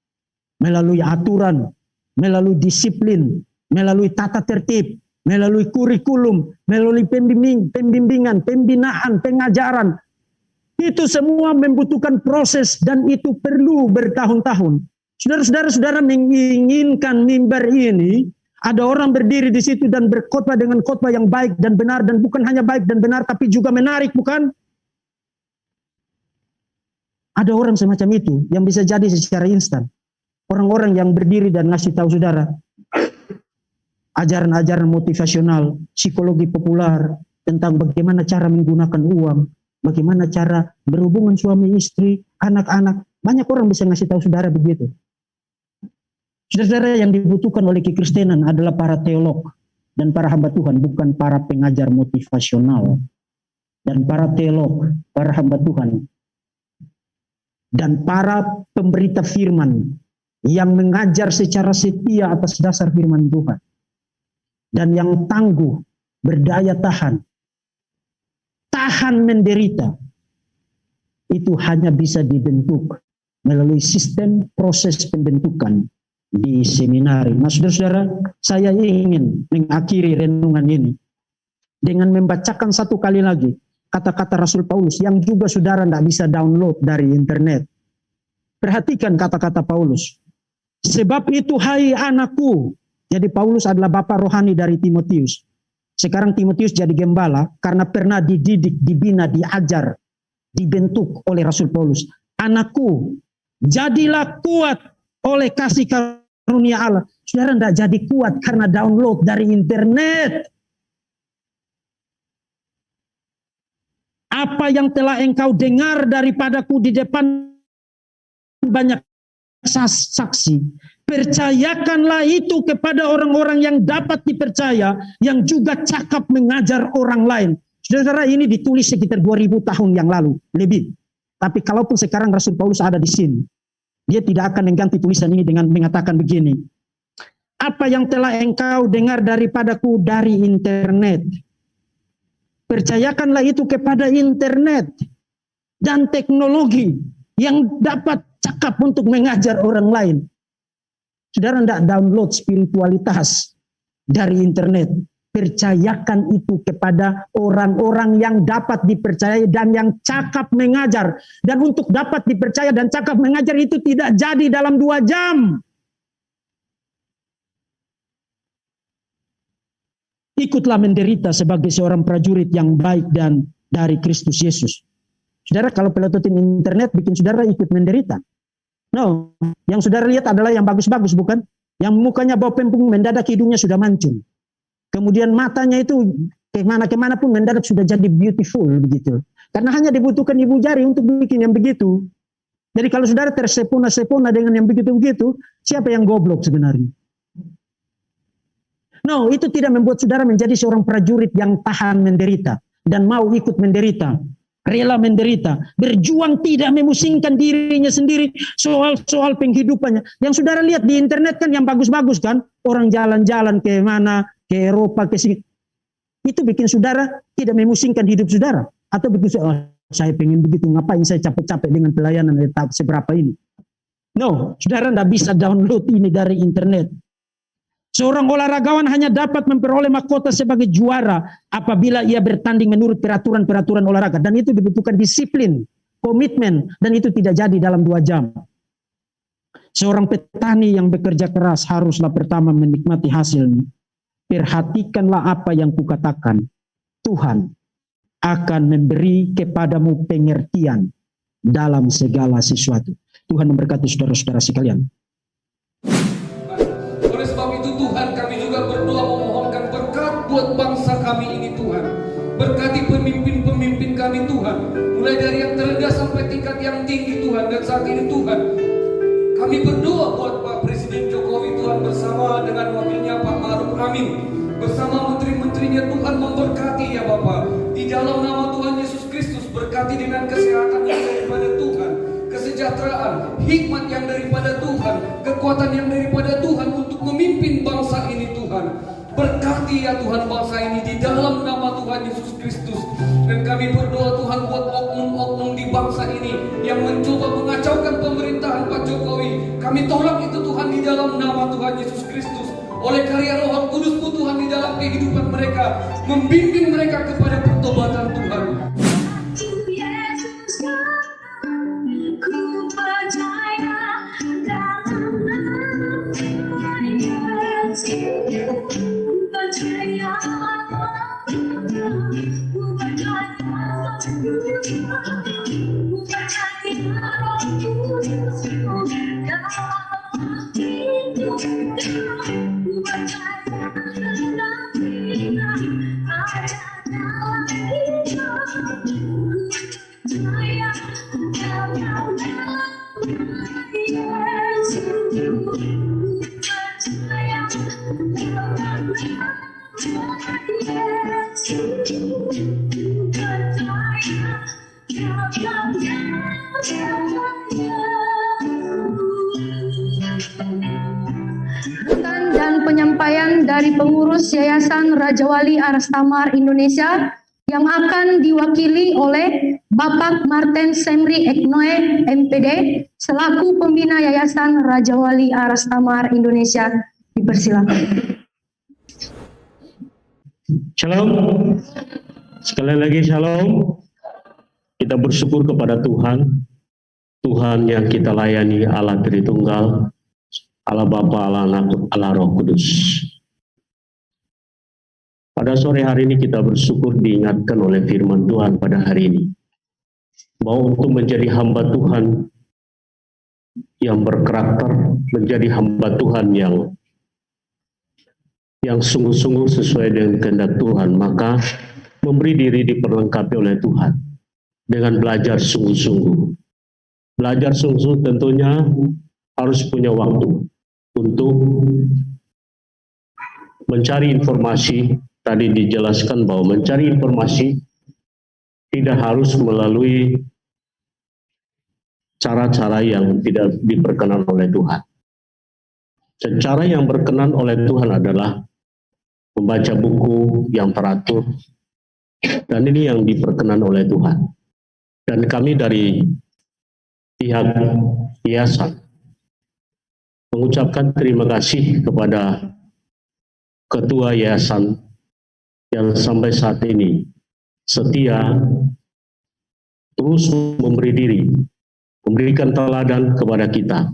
melalui aturan, melalui disiplin, melalui tata tertib, melalui kurikulum, melalui pembimbingan, pembinaan, pengajaran. Itu semua membutuhkan proses dan itu perlu bertahun-tahun. Saudara-saudara menginginkan mimbar ini, ada orang berdiri di situ dan berkhotbah dengan khotbah yang baik dan benar, dan bukan hanya baik dan benar tapi juga menarik, bukan? Ada orang semacam itu yang bisa jadi secara instan. Orang-orang yang berdiri dan ngasih tahu saudara ajaran-ajaran motivasional, psikologi populer tentang bagaimana cara menggunakan uang, bagaimana cara berhubungan suami istri, anak-anak. Banyak orang bisa ngasih tahu saudara begitu. Saudara-saudara, yang dibutuhkan oleh kekristenan adalah para teolog dan para hamba Tuhan, bukan para pengajar motivasional. Dan para teolog, para hamba Tuhan, dan para pemberita firman yang mengajar secara setia atas dasar firman Tuhan. Dan yang tangguh, berdaya tahan menderita. Itu hanya bisa dibentuk melalui sistem proses pembentukan di seminari. Nah, saudara-saudara, saya ingin mengakhiri renungan ini dengan membacakan satu kali lagi kata-kata Rasul Paulus yang juga saudara tidak bisa download dari internet. Perhatikan kata-kata Paulus. Sebab itu hai anakku. Jadi Paulus adalah bapak rohani dari Timotius. Sekarang Timotius jadi gembala karena pernah dididik, dibina, diajar, dibentuk oleh Rasul Paulus. Anakku, jadilah kuat oleh kasih karunia Allah. Saudara tidak jadi kuat karena download dari internet. Apa yang telah engkau dengar daripadaku di depan banyak saksi, percayakanlah itu kepada orang-orang yang dapat dipercaya, yang juga cakap mengajar orang lain. Saudara, ini ditulis sekitar 2000 tahun yang lalu, lebih. Tapi kalaupun sekarang Rasul Paulus ada di sini, dia tidak akan mengganti tulisan ini dengan mengatakan begini. Apa yang telah engkau dengar daripadaku dari internet, percayakanlah itu kepada internet dan teknologi yang dapat cakap untuk mengajar orang lain. Saudara tidak download spiritualitas dari internet. Percayakan itu kepada orang-orang yang dapat dipercayai dan yang cakap mengajar. Dan untuk dapat dipercaya dan cakap mengajar itu tidak jadi dalam 2 jam. Ikutlah menderita sebagai seorang prajurit yang baik dan dari Kristus Yesus. Saudara, kalau pelototin internet bikin saudara ikut menderita. No, yang saudara lihat adalah yang bagus-bagus, bukan? Yang mukanya bau pempung, mendadak hidungnya sudah mancung. Kemudian matanya itu kemana-kemana pun mendadak sudah jadi beautiful begitu. Karena hanya dibutuhkan ibu jari untuk bikin yang begitu. Jadi kalau saudara tersepona-sepona dengan yang begitu-begitu, siapa yang goblok sebenarnya? No, itu tidak membuat saudara menjadi seorang prajurit yang tahan menderita dan mau ikut menderita, rela menderita, berjuang tidak memusingkan dirinya sendiri soal penghidupannya. Yang saudara lihat di internet kan yang bagus-bagus kan, orang jalan-jalan ke mana, ke Eropa, ke sini. Itu bikin saudara tidak memusingkan hidup saudara, atau bikin saya pengen begitu, ngapain saya capek-capek dengan pelayanan tahap seberapa ini. No, saudara tidak bisa download ini dari internet. Seorang olahragawan hanya dapat memperoleh mahkota sebagai juara apabila ia bertanding menurut peraturan-peraturan olahraga. Dan itu dibutuhkan disiplin, komitmen, dan itu tidak jadi dalam 2 jam. Seorang petani yang bekerja keras haruslah pertama menikmati hasilnya. Perhatikanlah apa yang kukatakan. Tuhan akan memberi kepadamu pengertian dalam segala sesuatu. Tuhan memberkati saudara-saudara sekalian. Oleh sebab itu Tuhan, kami juga berdoa memohonkan berkat buat bangsa kami ini Tuhan. Berkati pemimpin-pemimpin kami Tuhan, mulai dari yang terendah sampai tingkat yang tinggi Tuhan. Dan saat ini Tuhan, kami berdoa buat Pak Presiden Jokowi Tuhan, bersama dengan wakilnya Pak Ma'ruf Amin, bersama menteri-menterinya Tuhan, memberkati ya Bapak. Di dalam nama Tuhan Yesus Kristus, berkati dengan kesehatan yang daripada Tuhan, kesejahteraan kesejahteraan, hikmat yang daripada Tuhan, kekuatan yang daripada Tuhan untuk memimpin bangsa ini Tuhan. Berkati ya Tuhan bangsa ini di dalam nama Tuhan Yesus Kristus. Dan kami berdoa Tuhan buat oknum-oknum di bangsa ini yang mencoba mengacaukan pemerintahan Pak Jokowi. Kami tolak itu Tuhan di dalam nama Tuhan Yesus Kristus. Oleh karya Roh Kudus-Mu Tuhan di dalam kehidupan mereka, membimbing mereka kepada pertobatan Tuhan. Dan penyampaian dari pengurus Yayasan Raja Wali Aras Thamar Indonesia yang akan diwakili oleh Bapak Martin Semri Eknoe MPD selaku pembina Yayasan Raja Wali Aras Thamar Indonesia. Dipersilakan. Shalom. Sekali lagi shalom. Kita bersyukur kepada Tuhan. Tuhan yang kita layani Allah Tritunggal, Allah Bapa, Allah Anak, Allah Roh Kudus. Pada sore hari ini kita bersyukur diingatkan oleh firman Tuhan pada hari ini, bahwa untuk menjadi hamba Tuhan yang berkarakter, menjadi hamba Tuhan yang sungguh-sungguh sesuai dengan kehendak Tuhan, maka memberi diri diperlengkapi oleh Tuhan dengan belajar sungguh-sungguh. Belajar sungguh tentunya harus punya waktu untuk mencari informasi. Tadi dijelaskan bahwa mencari informasi tidak harus melalui cara-cara yang tidak diperkenan oleh Tuhan. Cara yang berkenan oleh Tuhan adalah membaca buku yang teratur, dan ini yang diperkenan oleh Tuhan. Dan kami dari pihak yayasan mengucapkan terima kasih kepada ketua yayasan yang sampai saat ini setia terus memberi diri, memberikan teladan kepada kita,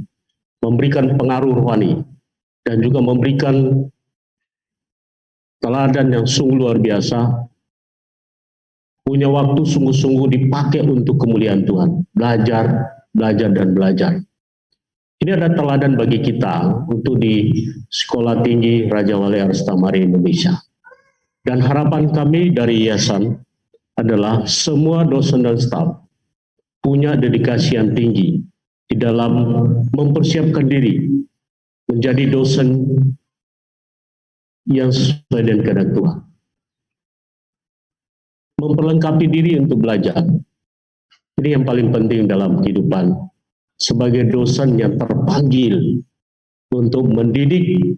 memberikan pengaruh rohani, dan juga memberikan teladan yang sungguh luar biasa. Punya waktu sungguh-sungguh dipakai untuk kemuliaan Tuhan, belajar, dan belajar. Ini ada teladan bagi kita untuk di Sekolah Tinggi Raja Wali Aras Thamar Indonesia. Dan harapan kami dari yayasan adalah semua dosen dan staf punya dedikasi yang tinggi di dalam mempersiapkan diri menjadi dosen yang sesuai dengan kehendak Tuhan. Memperlengkapi diri untuk belajar. Ini yang paling penting dalam kehidupan sebagai dosen yang terpanggil untuk mendidik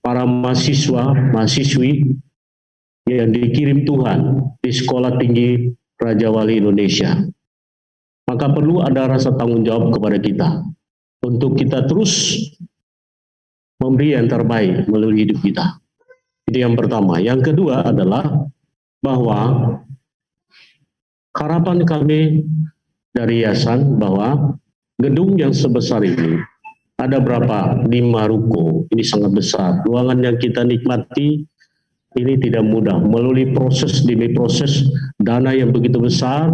para mahasiswa, mahasiswi yang dikirim Tuhan di Sekolah Tinggi Raja Wali Indonesia. Maka perlu ada rasa tanggung jawab kepada kita untuk kita terus memberi yang terbaik melalui hidup kita. Itu yang pertama. Yang kedua adalah bahwa harapan kami dari yayasan bahwa gedung yang sebesar ini ada berapa? 5 ruko. Ini sangat besar. Ruangan yang kita nikmati ini tidak mudah. Melalui proses demi proses, dana yang begitu besar,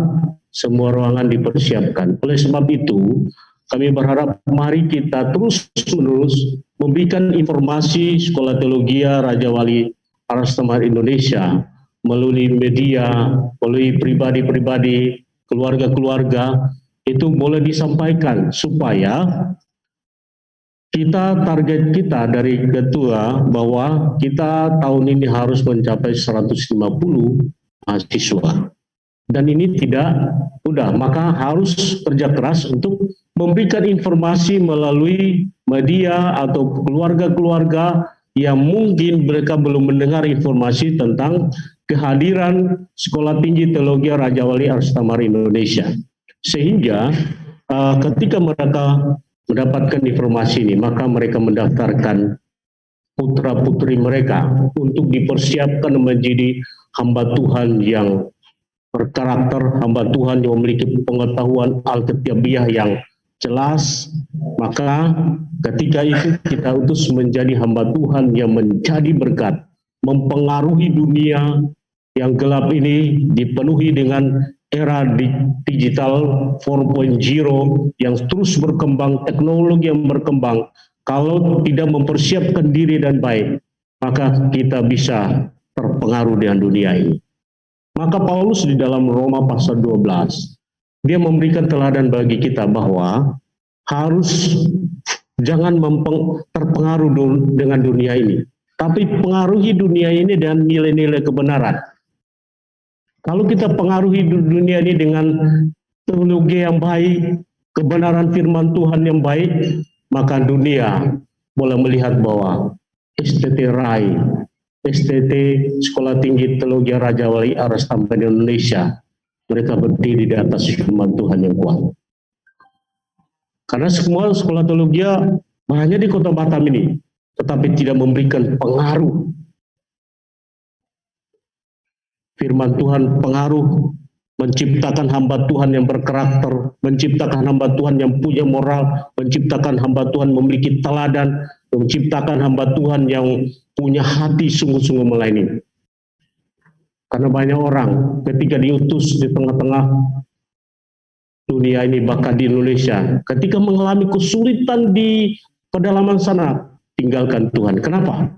semua ruangan dipersiapkan. Oleh sebab itu, kami berharap mari kita terus-menerus memberikan informasi Sekolah Teologi Raja Wali Aras Thamar Indonesia melalui media, melalui pribadi-pribadi, keluarga-keluarga, itu boleh disampaikan supaya target kita dari ketua bahwa kita tahun ini harus mencapai 150 mahasiswa. Dan ini tidak mudah, maka harus kerja keras untuk memberikan informasi melalui media atau keluarga-keluarga yang mungkin mereka belum mendengar informasi tentang kehadiran Sekolah Tinggi Teologi Raja Wali Arstamar Indonesia. Sehingga ketika mereka mendapatkan informasi ini, maka mereka mendaftarkan putra-putri mereka untuk dipersiapkan menjadi hamba Tuhan yang berkarakter, hamba Tuhan yang memiliki pengetahuan alkitabiah yang jelas. Maka ketika itu kita utus menjadi hamba Tuhan yang menjadi berkat, mempengaruhi dunia yang gelap ini, dipenuhi dengan era digital 4.0 yang terus berkembang, teknologi yang berkembang. Kalau tidak mempersiapkan diri dan baik, maka kita bisa terpengaruh dengan dunia ini. Maka Paulus di dalam Roma pasal 12, dia memberikan teladan bagi kita bahwa harus jangan terpengaruh dengan dunia ini, tapi pengaruhi dunia ini dengan nilai-nilai kebenaran. Kalau kita pengaruhi dunia ini dengan teologi yang baik, kebenaran firman Tuhan yang baik, maka dunia boleh melihat bahwa STT RAI, STT Sekolah Tinggi Teologi Raja Wali Arstamar Indonesia, mereka berdiri di atas firman Tuhan yang kuat. Karena semua sekolah teologi hanya di Kota Batam ini, tetapi tidak memberikan pengaruh. Firman Tuhan pengaruh, menciptakan hamba Tuhan yang berkarakter, menciptakan hamba Tuhan yang punya moral, menciptakan hamba Tuhan memiliki teladan, menciptakan hamba Tuhan yang punya hati sungguh-sungguh melayani. Karena banyak orang ketika diutus di tengah-tengah dunia ini, bahkan di Indonesia, ketika mengalami kesulitan di pedalaman sana, tinggalkan Tuhan. Kenapa?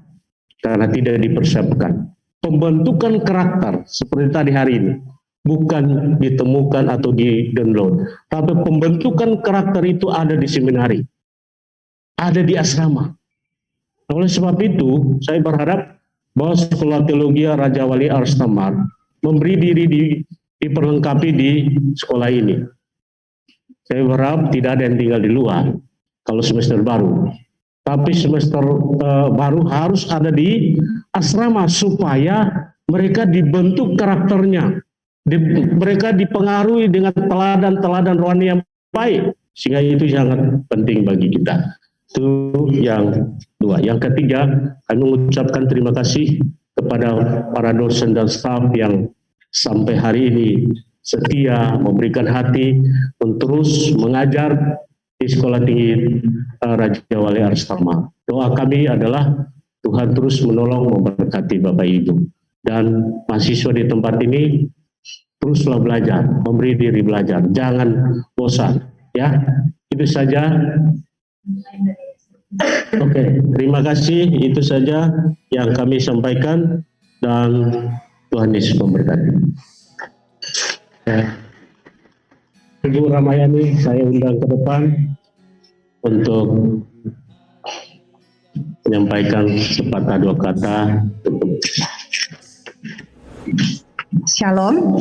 Karena tidak dipersiapkan. Pembentukan karakter seperti tadi hari ini bukan ditemukan atau di-download, tapi pembentukan karakter itu ada di seminari, ada di asrama. Oleh sebab itu, saya berharap bahwa Sekolah Teologi Raja Wali Arstamar memberi diri diperlengkapi di sekolah ini. Saya berharap tidak ada yang tinggal di luar kalau semester baru. Tapi semester baru harus ada di asrama supaya mereka dibentuk karakternya. Mereka dipengaruhi dengan teladan-teladan rohani yang baik. Sehingga itu sangat penting bagi kita. Itu yang dua. Yang ketiga, kami mengucapkan terima kasih kepada para dosen dan staf yang sampai hari ini setia memberikan hati untuk terus mengajar di Sekolah Tinggi Raja Wali Arstamar. Doa kami adalah Tuhan terus menolong memberkati Bapak Ibu dan mahasiswa di tempat ini, teruslah belajar, memberi diri belajar, jangan bosan. Ya, itu saja. Oke, terima kasih. Itu saja yang kami sampaikan dan Tuhan Yesus memberkati. Ibu Ramayani saya undang ke depan untuk menyampaikan sepatah dua kata. Shalom.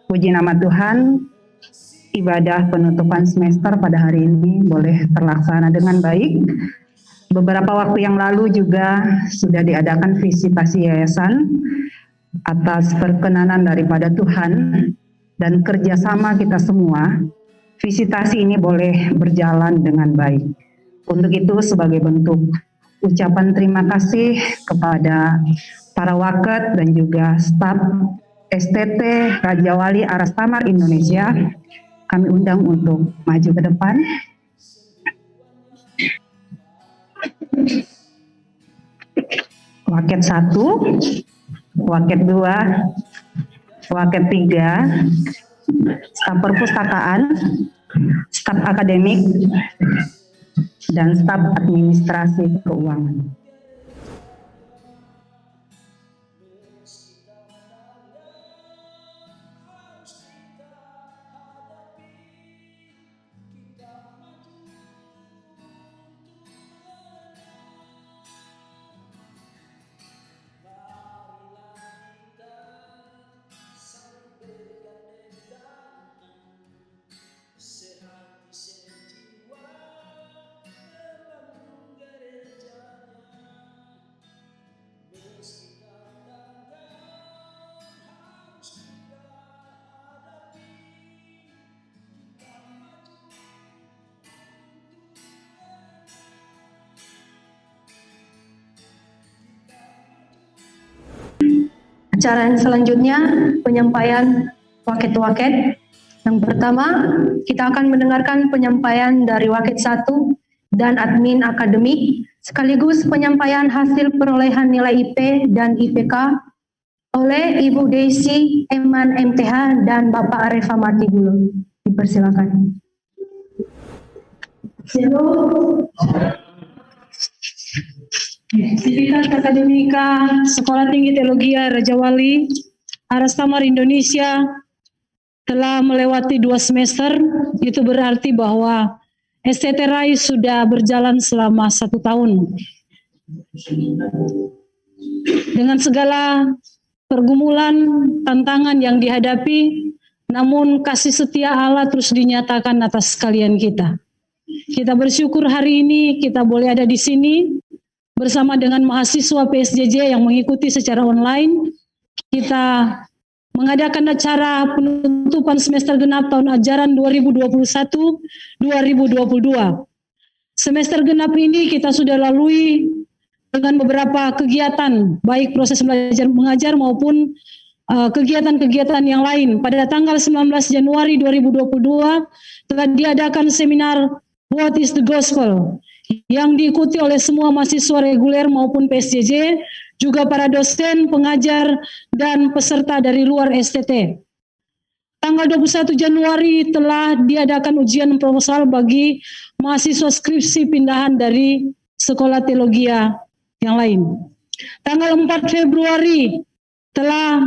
Puji nama Tuhan. Ibadah penutupan semester pada hari ini boleh terlaksana dengan baik. Beberapa waktu yang lalu juga sudah diadakan visitasi yayasan atas perkenanan daripada Tuhan dan kerjasama kita semua. Visitasi ini boleh berjalan dengan baik. Untuk itu sebagai bentuk ucapan terima kasih kepada para waket dan juga staf STT Raja Wali Arstamar Indonesia, kami undang untuk maju ke depan. Waket 1, Waket 2, Waket 3, staf perpustakaan, staf akademik, dan staf administrasi keuangan. Sehat Acara yang selanjutnya penyampaian waket-waket. Yang pertama, kita akan mendengarkan penyampaian dari Waket 1 dan admin akademik, sekaligus penyampaian hasil perolehan nilai IP dan IPK oleh Ibu Desi Eman MTH dan Bapak Areva Matigulo. Dipersilakan. Sivitas Akademika Sekolah Tinggi Teologi Raja Wali Arastamar Indonesia telah melewati 2 semester. Itu berarti bahwa STT RAI sudah berjalan selama 1 tahun. Dengan segala pergumulan, tantangan yang dihadapi, namun kasih setia Allah terus dinyatakan atas kalian kita. Kita bersyukur hari ini kita boleh ada di sini bersama dengan mahasiswa PSJJ yang mengikuti secara online. Kita mengadakan acara penutupan semester genap tahun ajaran 2021-2022. Semester genap ini kita sudah lalui dengan beberapa kegiatan, baik proses belajar mengajar maupun kegiatan-kegiatan yang lain. Pada tanggal 19 Januari 2022 telah diadakan seminar What is the Gospel yang diikuti oleh semua mahasiswa reguler maupun PSJJ, juga para dosen, pengajar, dan peserta dari luar STT. Tanggal 21 Januari telah diadakan ujian proposal bagi mahasiswa skripsi pindahan dari sekolah teologi yang lain. Tanggal 4 Februari telah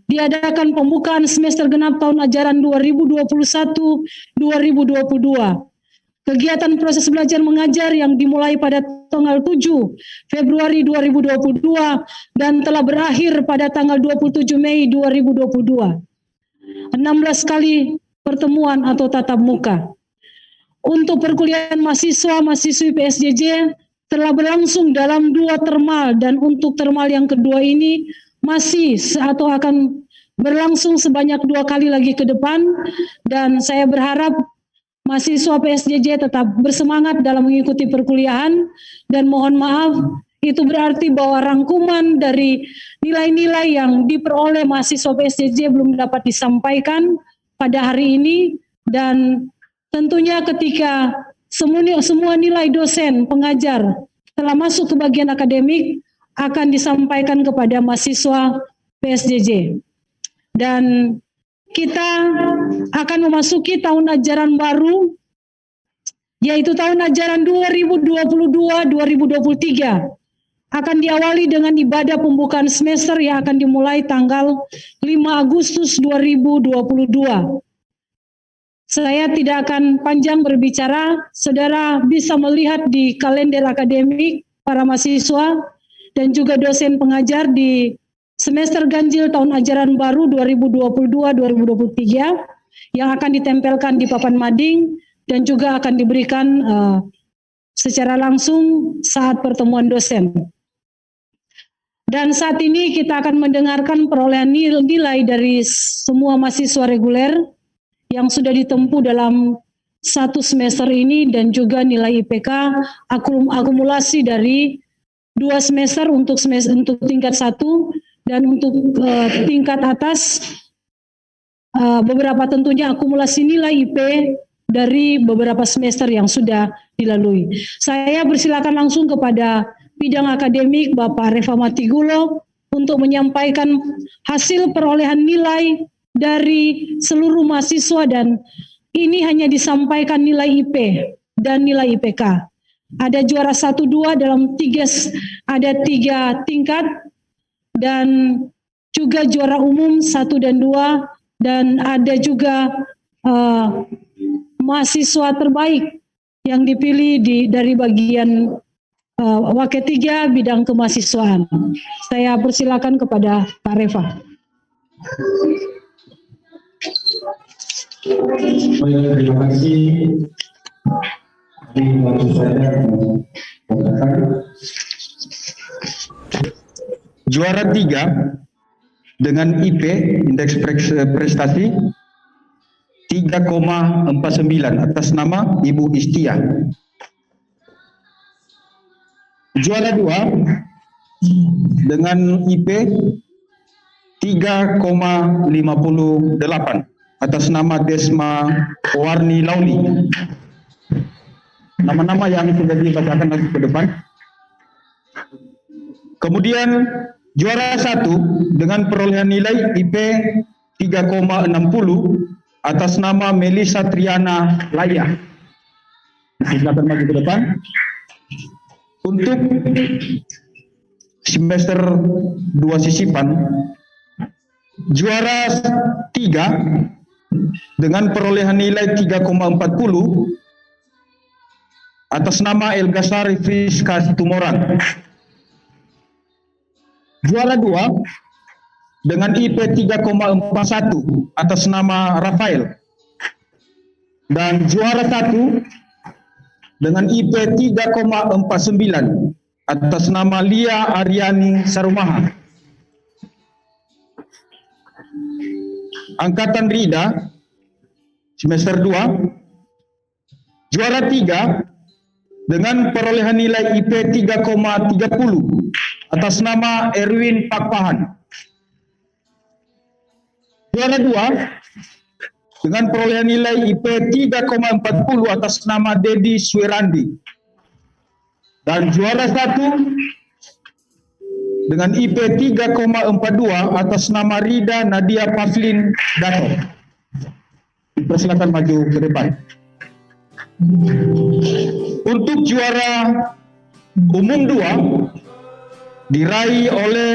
diadakan pembukaan semester genap tahun ajaran 2021-2022. Kegiatan proses belajar mengajar yang dimulai pada tanggal 7 Februari 2022 dan telah berakhir pada tanggal 27 Mei 2022. 16 kali pertemuan atau tatap muka. Untuk perkuliahan mahasiswa-mahasiswi PSJJ telah berlangsung dalam 2 termal, dan untuk termal yang kedua ini masih atau akan berlangsung sebanyak 2 kali lagi ke depan, dan saya berharap mahasiswa PSJJ tetap bersemangat dalam mengikuti perkuliahan. Dan mohon maaf, itu berarti bahwa rangkuman dari nilai-nilai yang diperoleh mahasiswa PSJJ belum dapat disampaikan pada hari ini. Dan tentunya ketika semua nilai dosen, pengajar telah masuk ke bagian akademik, akan disampaikan kepada mahasiswa PSJJ. Dan kita akan memasuki tahun ajaran baru, yaitu tahun ajaran 2022-2023. Akan diawali dengan ibadah pembukaan semester yang akan dimulai tanggal 5 Agustus 2022. Saya tidak akan panjang berbicara, saudara bisa melihat di kalender akademik para mahasiswa dan juga dosen pengajar di semester ganjil tahun ajaran baru 2022-2023 yang akan ditempelkan di papan mading dan juga akan diberikan secara langsung saat pertemuan dosen. Dan saat ini kita akan mendengarkan perolehan nilai dari semua mahasiswa reguler yang sudah ditempuh dalam 1 semester ini, dan juga nilai IPK akumulasi dari 2 semester untuk tingkat 1 dan untuk tingkat atas beberapa tentunya akumulasi nilai IP dari beberapa semester yang sudah dilalui. Saya persilakan langsung kepada bidang akademik Bapak Areva Matigulo untuk menyampaikan hasil perolehan nilai dari seluruh mahasiswa, dan ini hanya disampaikan nilai IP dan nilai IPK. Ada juara 1, 2 dalam 3 tingkat, dan juga juara umum 1 dan 2, dan ada juga mahasiswa terbaik yang dipilih dari bagian Waket 3 bidang kemahasiswaan. Saya persilakan kepada Pak Reva. Terima kasih. Waktu saya juara 3 dengan IP indeks prestasi 3,49 atas nama Ibu Istia. Juara 2 dengan IP 3,58 atas nama Desma Warni Lauli. Nama-nama yang sudah dibacakan lagi ke depan. Kemudian juara 1 dengan perolehan nilai IP 3,60 atas nama Melisa Triana Laya. Silakan maju ke depan. Untuk semester 2 sisipan, juara 3 dengan perolehan nilai 3,40 atas nama Elga Sari Friska Situmorang. Juara 2 dengan IP 3,41 atas nama Rafael. Dan juara 1 dengan IP 3,49 atas nama Lia Aryani Sarumaha. Angkatan Rida semester 2, juara 3 dengan perolehan nilai IP 3,30 atas nama Erwin Pakpahan. Juara 2 dengan perolehan nilai IP 3,40 atas nama Dedi Swirandi. Dan juara 1 dengan IP 3,42 atas nama Rida Nadia Pavlin Dato. Dipersilakan maju ke depan. Untuk juara umum 2 diraih oleh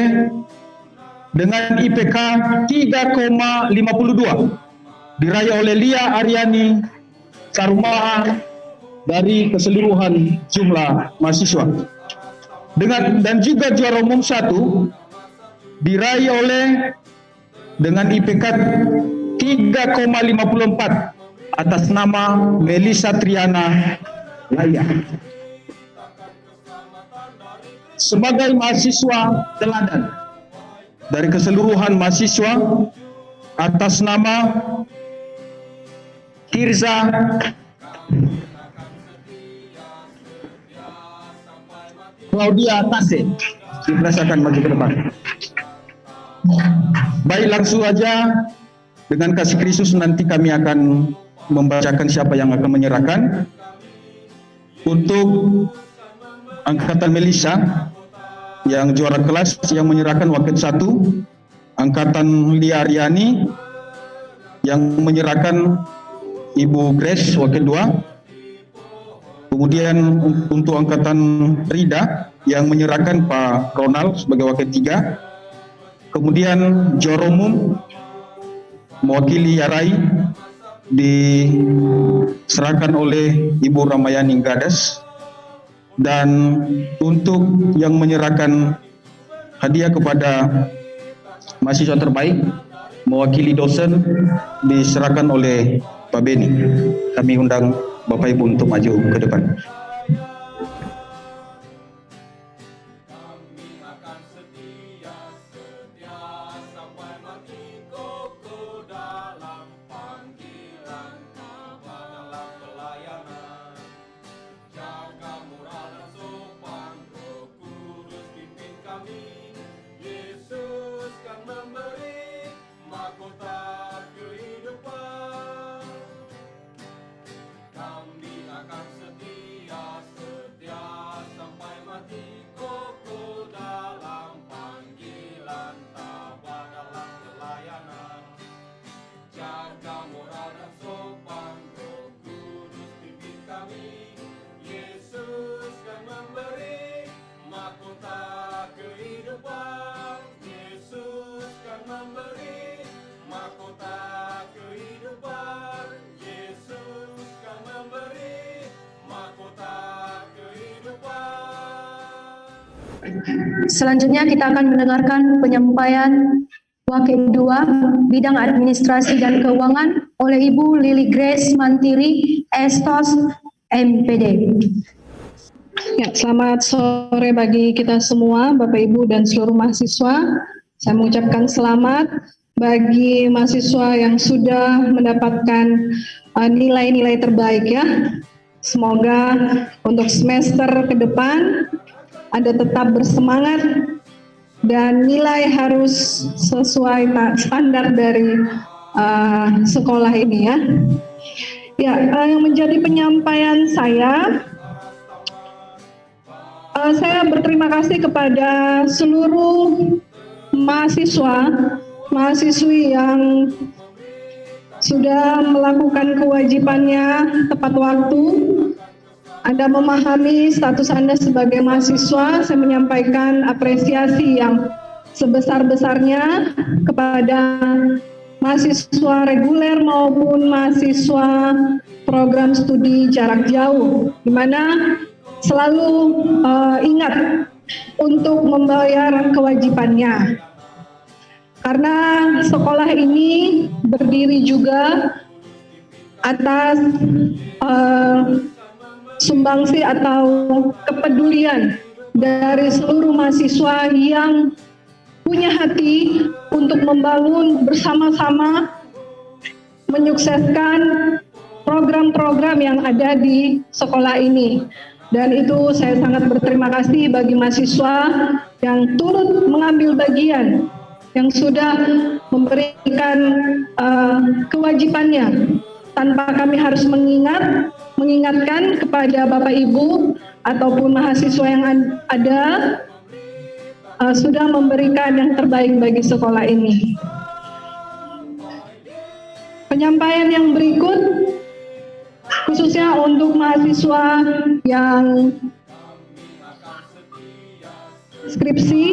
dengan IPK 3,52 diraih oleh Lia Aryani Sarumaha dari keseluruhan jumlah mahasiswa. Dan juga juara umum 1 diraih oleh dengan IPK 3,54 atas nama Melisa Triana Laya. Sebagai mahasiswa teladan dari keseluruhan mahasiswa atas nama Tirza Claudia Tase, dipersilakan maju ke depan. Baik, langsung aja dengan kasih Kristus nanti kami akan membacakan siapa yang akan menyerahkan. Untuk angkatan Melisa yang juara kelas yang menyerahkan wakil 1, angkatan Lia Aryani yang menyerahkan Ibu Grace wakil 2, kemudian untuk angkatan Rida yang menyerahkan Pak Ronald sebagai wakil 3, kemudian juara umum mewakili Yarai diserahkan oleh Ibu Ramayani Gadas, dan untuk yang menyerahkan hadiah kepada mahasiswa terbaik mewakili dosen diserahkan oleh Pak Beni. Kami undang Bapak Ibu untuk maju ke depan. Selanjutnya kita akan mendengarkan penyampaian Wakil 2 Bidang Administrasi dan Keuangan oleh Ibu Lili Grace Mantiri, Estos, MPD. Ya, selamat sore bagi kita semua, Bapak Ibu dan seluruh mahasiswa. Saya mengucapkan selamat bagi mahasiswa yang sudah mendapatkan nilai-nilai terbaik ya. Semoga untuk semester ke depan Anda tetap bersemangat dan nilai harus sesuai standar dari sekolah ini ya. Ya, yang menjadi penyampaian saya berterima kasih kepada seluruh mahasiswi yang sudah melakukan kewajibannya tepat waktu. Anda memahami status Anda sebagai mahasiswa. Saya menyampaikan apresiasi yang sebesar-besarnya kepada mahasiswa reguler maupun mahasiswa program studi jarak jauh, di mana selalu ingat untuk membayar kewajibannya. Karena sekolah ini berdiri juga atas sumbangsi atau kepedulian dari seluruh mahasiswa yang punya hati untuk membangun bersama-sama, menyukseskan program-program yang ada di sekolah ini. Dan itu saya sangat berterima kasih bagi mahasiswa yang turut mengambil bagian, yang sudah memberikan kewajibannya tanpa kami harus mengingatkan kepada Bapak Ibu ataupun mahasiswa yang ada, sudah memberikan yang terbaik bagi sekolah ini. Penyampaian yang berikut khususnya untuk mahasiswa yang skripsi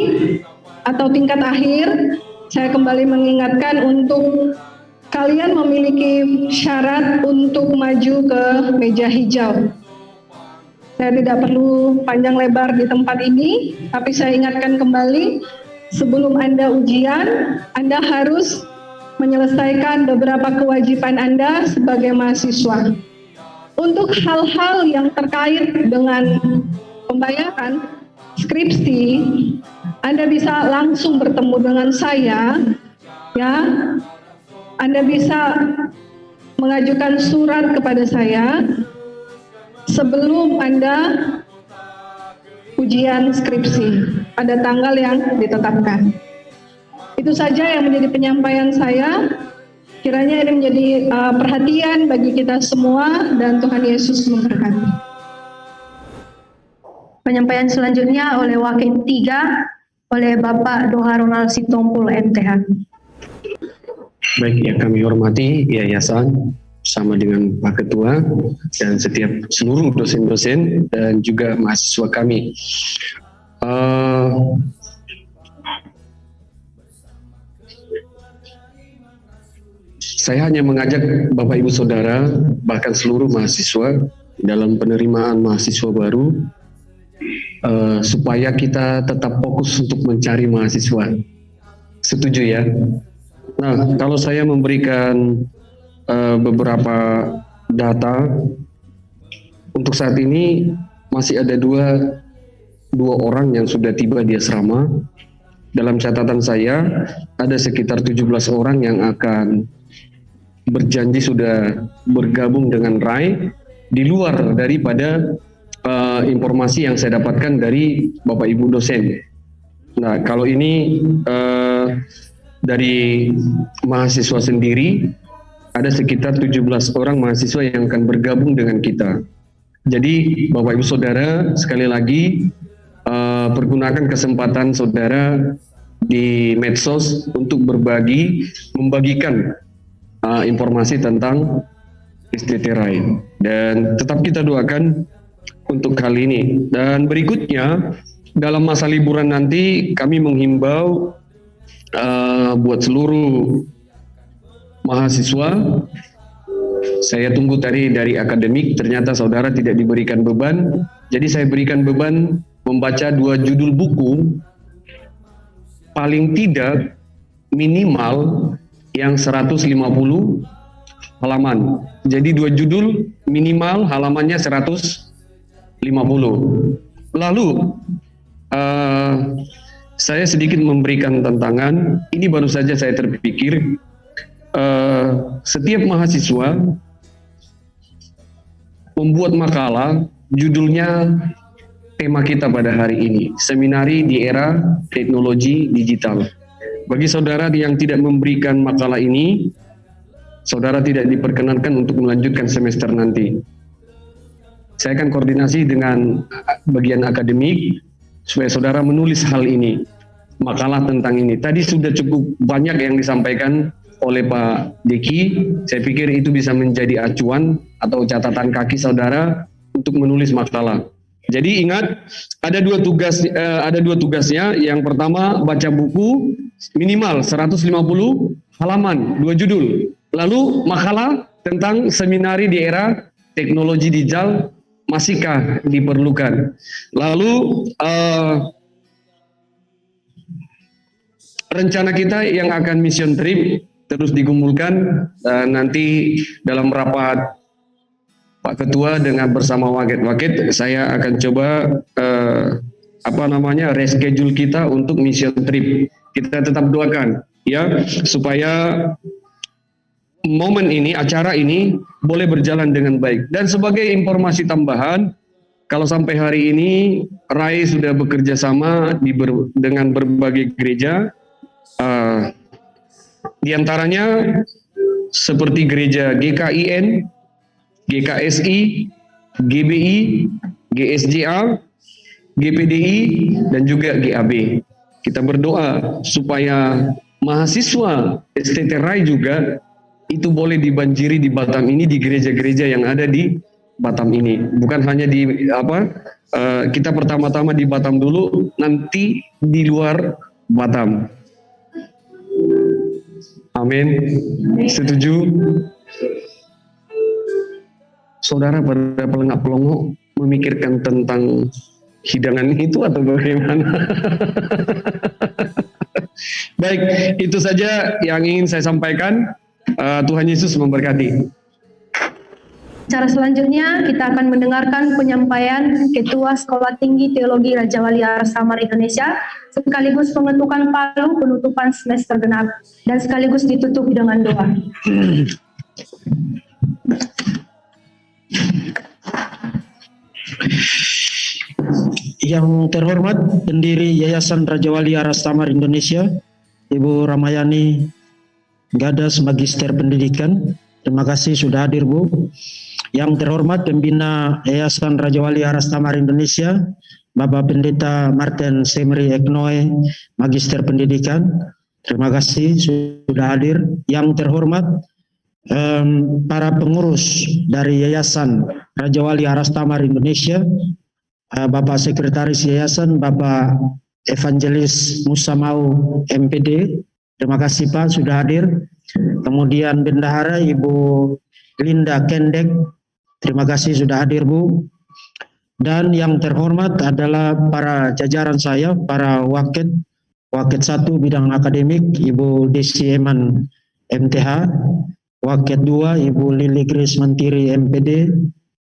atau tingkat akhir, saya kembali mengingatkan untuk kalian memiliki syarat untuk maju ke meja hijau. Saya tidak perlu panjang lebar di tempat ini, tapi saya ingatkan kembali, sebelum Anda ujian, Anda harus menyelesaikan beberapa kewajiban Anda sebagai mahasiswa. Untuk hal-hal yang terkait dengan pembayaran skripsi, Anda bisa langsung bertemu dengan saya, ya. Anda bisa mengajukan surat kepada saya sebelum Anda ujian skripsi pada tanggal yang ditetapkan. Itu saja yang menjadi penyampaian saya. Kiranya ini menjadi perhatian bagi kita semua dan Tuhan Yesus memberkati. Penyampaian selanjutnya oleh Wakil 3 oleh Bapak Doha Ronald Sitompul MTH. Baik, yang kami hormati yayasan bersama dengan Pak Ketua dan setiap seluruh dosen-dosen dan juga mahasiswa kami. Saya hanya mengajak Bapak Ibu Saudara, bahkan seluruh mahasiswa dalam penerimaan mahasiswa baru, supaya kita tetap fokus untuk mencari mahasiswa. Setuju ya? Nah, kalau saya memberikan beberapa data, untuk saat ini masih ada dua orang yang sudah tiba di asrama. Dalam catatan saya, ada sekitar 17 orang yang akan berjanji sudah bergabung dengan RAI di luar daripada informasi yang saya dapatkan dari Bapak Ibu dosen. Nah, kalau ini dari mahasiswa sendiri ada sekitar 17 orang mahasiswa yang akan bergabung dengan kita. Jadi Bapak Ibu Saudara, sekali lagi pergunakan kesempatan saudara di medsos untuk membagikan informasi tentang STT RAI, dan tetap kita doakan untuk kali ini. Dan berikutnya, dalam masa liburan nanti kami menghimbau buat seluruh mahasiswa, saya tunggu tadi dari akademik, ternyata saudara tidak diberikan beban, jadi saya berikan beban membaca 2 judul buku, paling tidak minimal yang 150 halaman. Jadi 2 judul minimal halamannya 150. Lalu saya sedikit memberikan tantangan. Ini baru saja saya terpikir, setiap mahasiswa membuat makalah judulnya tema kita pada hari ini, seminari di era teknologi digital. Bagi saudara yang tidak memberikan makalah ini, saudara tidak diperkenankan untuk melanjutkan semester nanti. Saya akan koordinasi dengan bagian akademik supaya saudara menulis hal ini, makalah tentang ini. Tadi sudah cukup banyak yang disampaikan oleh Pak Deki. Saya pikir itu bisa menjadi acuan atau catatan kaki saudara untuk menulis makalah. Jadi ingat, ada dua tugasnya. Yang pertama, baca buku minimal 150 halaman, 2 judul. Lalu makalah tentang seminari di era teknologi digital masihkah diperlukan. Lalu rencana kita yang akan mission trip terus dikumpulkan nanti dalam rapat Pak Ketua dengan bersama wakil-wakil. Saya akan coba reschedule kita untuk mission trip. Kita tetap doakan ya supaya momen ini, acara ini boleh berjalan dengan baik. Dan sebagai informasi tambahan, kalau sampai hari ini RAI sudah bekerja sama dengan berbagai gereja. Di antaranya seperti gereja GKIN, GKSI, GBI, GSJA, GPDI, dan juga GAB. Kita berdoa supaya mahasiswa STT RAI juga itu boleh dibanjiri di Batam ini, di gereja-gereja yang ada di Batam ini. Bukan hanya kita pertama-tama di Batam dulu, nanti di luar Batam. Amin. Setuju? Saudara pada pelengak-pelongok memikirkan tentang hidangan itu atau bagaimana? Baik, itu saja yang ingin saya sampaikan. Tuhan Yesus memberkati. Acara selanjutnya kita akan mendengarkan penyampaian Ketua Sekolah Tinggi Teologi Raja Wali Aras Samar Indonesia, sekaligus pengetukan palu penutupan semester genap, dan sekaligus ditutup dengan doa. Yang terhormat pendiri Yayasan Raja Wali Aras Samar Indonesia, Ibu Ramayani Gadas, Magister Pendidikan. Terima kasih sudah hadir, Bu. Yang terhormat pembina Yayasan Raja Wali Aras Samar Indonesia, Bapak Pendeta Martin Semri Eknoe, Magister Pendidikan. Terima kasih sudah hadir. Yang terhormat para pengurus dari Yayasan Raja Wali Aras Samar Indonesia, Bapak Sekretaris Yayasan, Bapak Evangelis Musa Mau MPD. Terima kasih Pak sudah hadir. Kemudian Bendahara Ibu Linda Kendek. Terima kasih sudah hadir Bu. Dan yang terhormat adalah para jajaran saya, para Waket 1 bidang akademik, Ibu Desi Eman MTH, Waket 2 Ibu Lili Grace Mantiri MPD,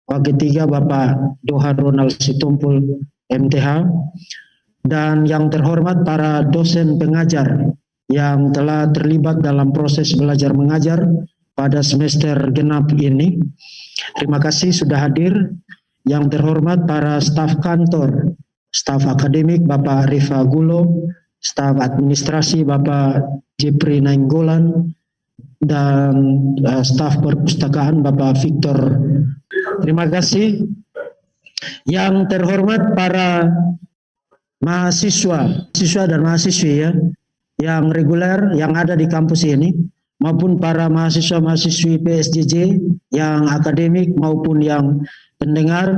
Waket 3 Bapak Doha Ronald Situmpul MTH, dan yang terhormat para dosen pengajar yang telah terlibat dalam proses belajar mengajar pada semester genap ini. Terima kasih sudah hadir. Yang terhormat para staf kantor, staf akademik Bapak Rifa Gulo, staf administrasi Bapak Jepri Nainggolan, dan staf perpustakaan Bapak Victor. Terima kasih. Yang terhormat para mahasiswa dan mahasiswi ya, yang reguler yang ada di kampus ini, maupun para mahasiswa-mahasiswi PSJJ yang akademik maupun yang pendengar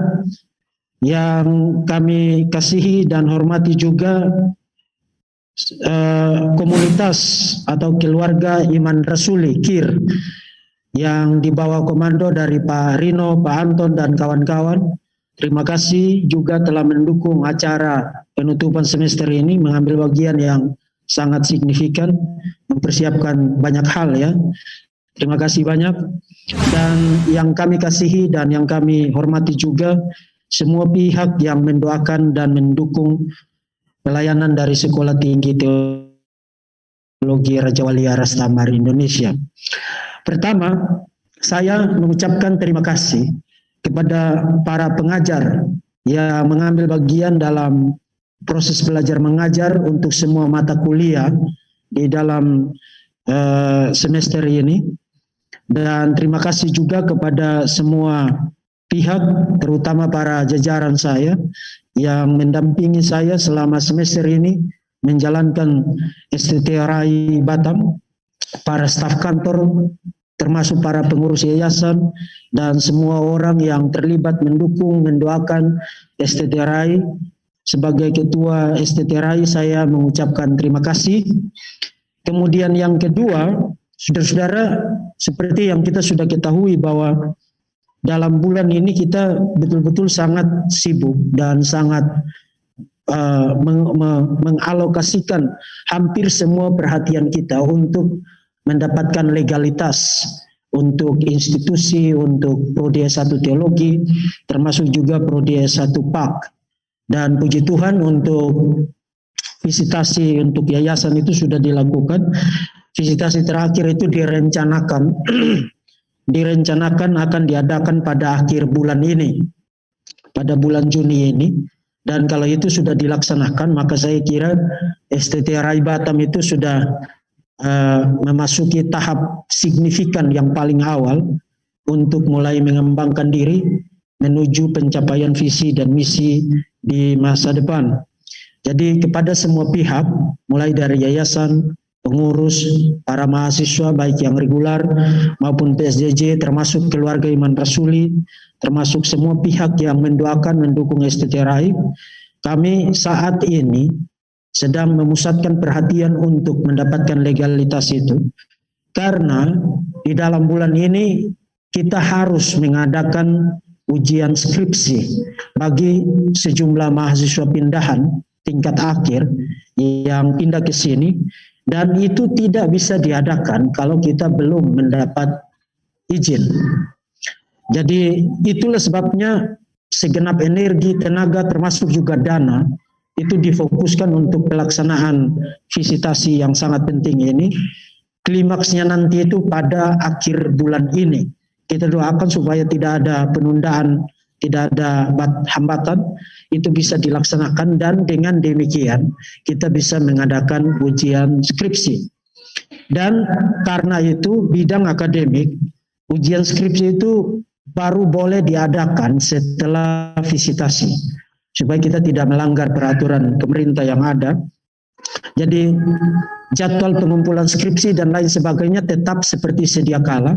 yang kami kasihi dan hormati juga, komunitas atau keluarga Iman Rasuli KIR yang dibawa komando dari Pak Rino, Pak Anton dan kawan-kawan. Terima kasih juga telah mendukung acara penutupan semester ini, mengambil bagian yang sangat signifikan, mempersiapkan banyak hal ya. Terima kasih banyak. Dan yang kami kasihi dan yang kami hormati juga semua pihak yang mendoakan dan mendukung pelayanan dari Sekolah Tinggi Teologi Raja Wali Aras Samar Indonesia. Pertama, saya mengucapkan terima kasih kepada para pengajar yang mengambil bagian dalam proses belajar mengajar untuk semua mata kuliah di dalam semester ini. Dan terima kasih juga kepada semua pihak, terutama para jajaran saya yang mendampingi saya selama semester ini menjalankan STTRI Batam, para staf kantor, termasuk para pengurus yayasan, dan semua orang yang terlibat mendukung, mendoakan STTRI. Sebagai ketua STTRI saya mengucapkan terima kasih. Kemudian yang kedua, saudara-saudara, seperti yang kita sudah ketahui bahwa dalam bulan ini kita betul-betul sangat sibuk dan sangat mengalokasikan hampir semua perhatian kita untuk mendapatkan legalitas untuk institusi, untuk Prodi S1 Teologi, termasuk juga Prodi S1 PAK. Dan puji Tuhan untuk visitasi untuk yayasan itu sudah dilakukan. Visitasi terakhir itu direncanakan akan diadakan pada akhir bulan ini, pada bulan Juni ini. Dan kalau itu sudah dilaksanakan, maka saya kira STTRI Batam itu sudah memasuki tahap signifikan yang paling awal untuk mulai mengembangkan diri menuju pencapaian visi dan misi di masa depan. Jadi kepada semua pihak, mulai dari yayasan, pengurus, para mahasiswa baik yang regular maupun PSJJ, termasuk keluarga Iman Rasuli, termasuk semua pihak yang mendoakan, mendukung STTRI, kami saat ini sedang memusatkan perhatian untuk mendapatkan legalitas itu. Karena di dalam bulan ini kita harus mengadakan ujian skripsi bagi sejumlah mahasiswa pindahan tingkat akhir yang pindah ke sini, dan itu tidak bisa diadakan kalau kita belum mendapat izin. Jadi itulah sebabnya segenap energi, tenaga, termasuk juga dana itu difokuskan untuk pelaksanaan visitasi yang sangat penting ini. Klimaksnya nanti itu pada akhir bulan ini. Kita doakan supaya tidak ada penundaan, tidak ada hambatan, itu bisa dilaksanakan, dan dengan demikian kita bisa mengadakan ujian skripsi. Dan karena itu bidang akademik, ujian skripsi itu baru boleh diadakan setelah visitasi, supaya kita tidak melanggar peraturan pemerintah yang ada. Jadi jadwal pengumpulan skripsi dan lain sebagainya tetap seperti sedia kala,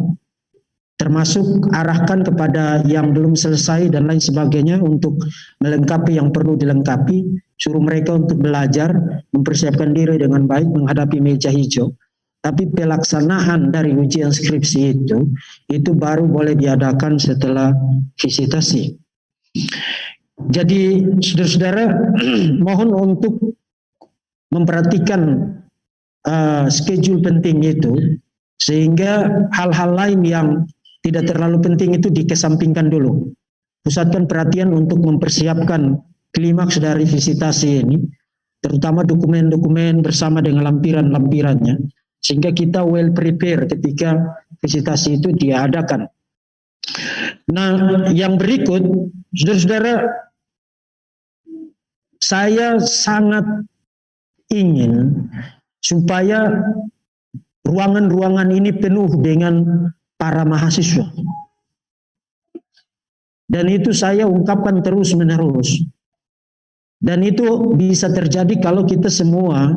termasuk arahkan kepada yang belum selesai dan lain sebagainya untuk melengkapi yang perlu dilengkapi, suruh mereka untuk belajar, mempersiapkan diri dengan baik menghadapi meja hijau. Tapi pelaksanaan dari ujian skripsi itu baru boleh diadakan setelah visitasi. Jadi saudara-saudara, mohon untuk memperhatikan schedule penting itu, sehingga hal-hal lain yang tidak terlalu penting itu dikesampingkan dulu. Pusatkan perhatian untuk mempersiapkan klimaks dari visitasi ini, terutama dokumen-dokumen bersama dengan lampiran-lampirannya, sehingga kita well prepare ketika visitasi itu diadakan. Nah, yang berikut, saudara-saudara, saya sangat ingin supaya ruangan-ruangan ini penuh dengan para mahasiswa. Dan itu saya ungkapkan terus-menerus. Dan itu bisa terjadi kalau kita semua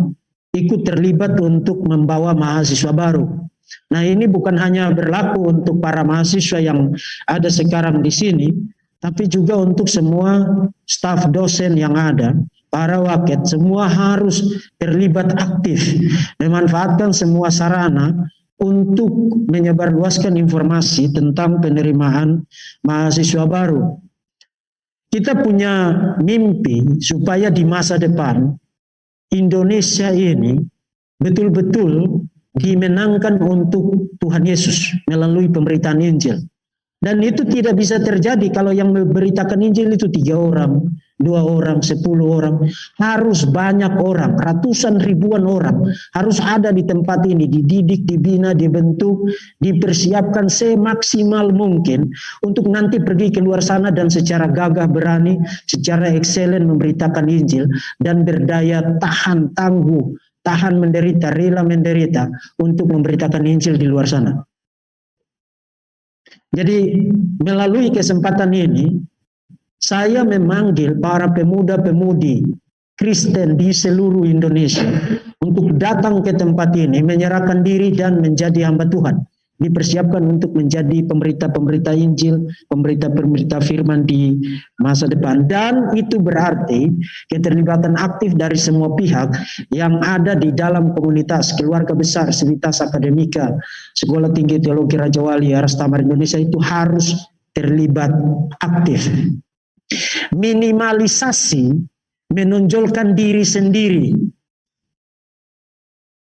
ikut terlibat untuk membawa mahasiswa baru. Nah, ini bukan hanya berlaku untuk para mahasiswa yang ada sekarang di sini, tapi juga untuk semua staf dosen yang ada, para waket, semua harus terlibat aktif, memanfaatkan semua sarana untuk menyebarluaskan informasi tentang penerimaan mahasiswa baru. Kita punya mimpi supaya di masa depan Indonesia ini betul-betul dimenangkan untuk Tuhan Yesus melalui pemberitaan Injil. Dan itu tidak bisa terjadi kalau yang memberitakan Injil itu 3 orang, 2 orang, 10 orang, harus banyak orang, ratusan ribuan orang harus ada di tempat ini, dididik, dibina, dibentuk, dipersiapkan semaksimal mungkin untuk nanti pergi keluar sana dan secara gagah berani, secara excellent memberitakan Injil dan berdaya tahan tangguh, tahan menderita, rela menderita untuk memberitakan Injil di luar sana. Jadi melalui kesempatan ini, saya memanggil para pemuda-pemudi Kristen di seluruh Indonesia untuk datang ke tempat ini, menyerahkan diri dan menjadi hamba Tuhan. Dipersiapkan untuk menjadi pemberita-pemberita Injil, pemberita-pemberita firman di masa depan. Dan itu berarti keterlibatan aktif dari semua pihak yang ada di dalam komunitas, keluarga besar, Civitas Akademika, Sekolah Tinggi Teologi Raja Wali Aras Thamar Indonesia itu harus terlibat aktif. Minimalisasi, menonjolkan diri sendiri,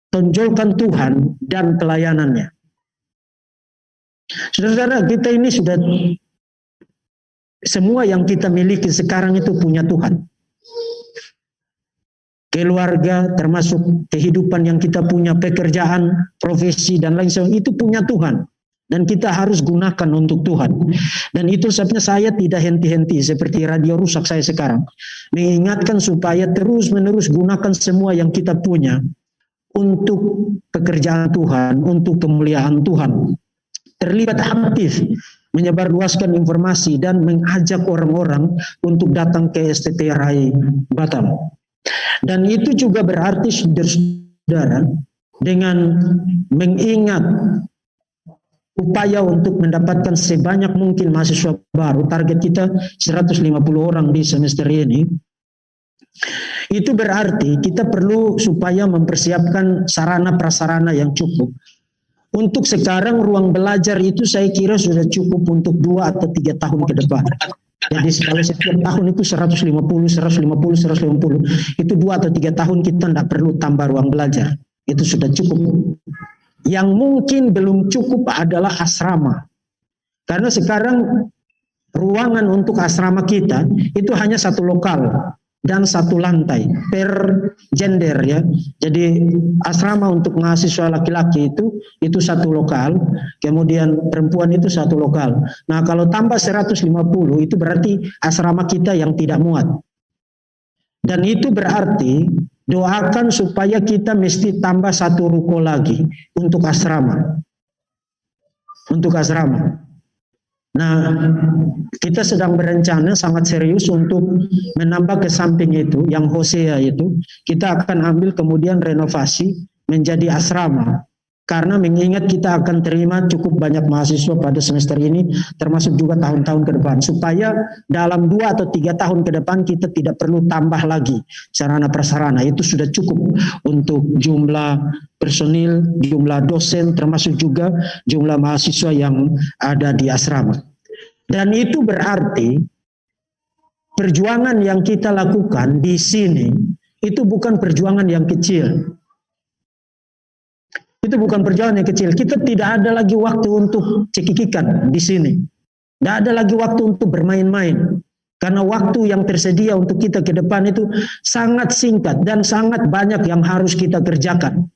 tonjolkan Tuhan dan pelayanannya. Saudara-saudara, kita ini sudah, semua yang kita miliki sekarang itu punya Tuhan. Keluarga, termasuk kehidupan yang kita punya, pekerjaan, profesi, dan lain sebagainya, itu punya Tuhan. Dan kita harus gunakan untuk Tuhan. Dan itu sebabnya saya tidak henti-henti seperti radio rusak saya sekarang. Mengingatkan supaya terus-menerus gunakan semua yang kita punya untuk pekerjaan Tuhan, untuk kemuliaan Tuhan. Terlibat aktif, menyebarluaskan informasi dan mengajak orang-orang untuk datang ke STTRI Batam. Dan itu juga berarti saudara-saudara, dengan mengingat upaya untuk mendapatkan sebanyak mungkin mahasiswa baru, target kita 150 orang di semester ini, itu berarti kita perlu supaya mempersiapkan sarana prasarana yang cukup. Untuk sekarang ruang belajar itu saya kira sudah cukup untuk 2 atau 3 tahun ke depan. Jadi kalau setiap tahun itu 150, itu 2 atau 3 tahun kita tidak perlu tambah ruang belajar. Itu sudah cukup. Yang mungkin belum cukup adalah asrama. Karena sekarang ruangan untuk asrama kita itu hanya 1 lokal dan 1 lantai per gender ya. Jadi asrama untuk mahasiswa laki-laki itu 1 lokal, kemudian perempuan itu 1 lokal. Nah, kalau tambah 150 itu berarti asrama kita yang tidak muat. Dan itu berarti doakan supaya kita mesti tambah 1 ruko lagi untuk asrama. Untuk asrama. Nah, kita sedang berencana sangat serius untuk menambah ke samping itu, yang Hosea itu, kita akan ambil kemudian renovasi menjadi asrama. Karena mengingat kita akan terima cukup banyak mahasiswa pada semester ini, termasuk juga tahun-tahun ke depan. Supaya dalam 2 atau 3 tahun ke depan kita tidak perlu tambah lagi sarana prasarana. Itu sudah cukup untuk jumlah personil, jumlah dosen, termasuk juga jumlah mahasiswa yang ada di asrama. Dan itu berarti perjuangan yang kita lakukan di sini itu bukan perjuangan yang kecil. Itu bukan perjuangan yang kecil. Kita tidak ada lagi waktu untuk cekikikan di sini. Tidak ada lagi waktu untuk bermain-main. Karena waktu yang tersedia untuk kita ke depan itu sangat singkat dan sangat banyak yang harus kita kerjakan.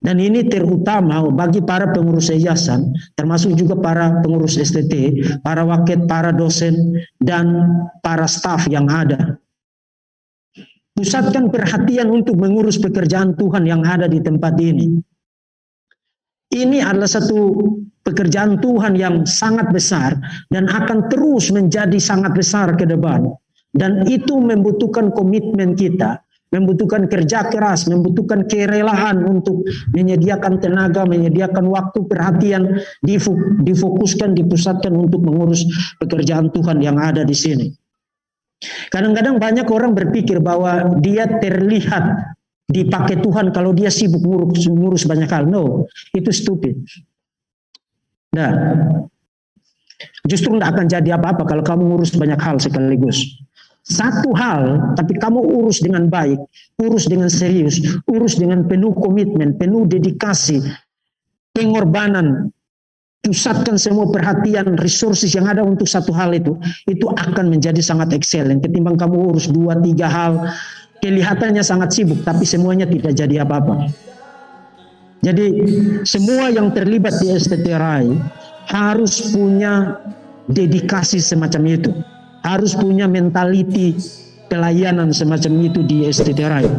Dan ini terutama bagi para pengurus yayasan, termasuk juga para pengurus STT, para waket, para dosen, dan para staf yang ada. Pusatkan perhatian untuk mengurus pekerjaan Tuhan yang ada di tempat ini. Ini adalah satu pekerjaan Tuhan yang sangat besar dan akan terus menjadi sangat besar ke depan. Dan itu membutuhkan komitmen kita, membutuhkan kerja keras, membutuhkan kerelaan untuk menyediakan tenaga, menyediakan waktu, perhatian, difokuskan, dipusatkan untuk mengurus pekerjaan Tuhan yang ada di sini. Kadang-kadang banyak orang berpikir bahwa dia terlihat dipakai Tuhan kalau dia sibuk ngurus banyak hal. No, itu stupid. Nah, justru tidak akan jadi apa-apa kalau kamu ngurus banyak hal sekaligus. Satu hal, tapi kamu urus dengan baik, urus dengan serius, urus dengan penuh komitmen, penuh dedikasi, pengorbanan, pusatkan semua perhatian, resources yang ada untuk satu hal itu akan menjadi sangat excellent. Ketimbang kamu urus 2-3 hal, kelihatannya sangat sibuk, tapi semuanya tidak jadi apa-apa. Jadi semua yang terlibat di STTRAI harus punya dedikasi semacam itu, harus punya mentality pelayanan semacam itu di STTRAI.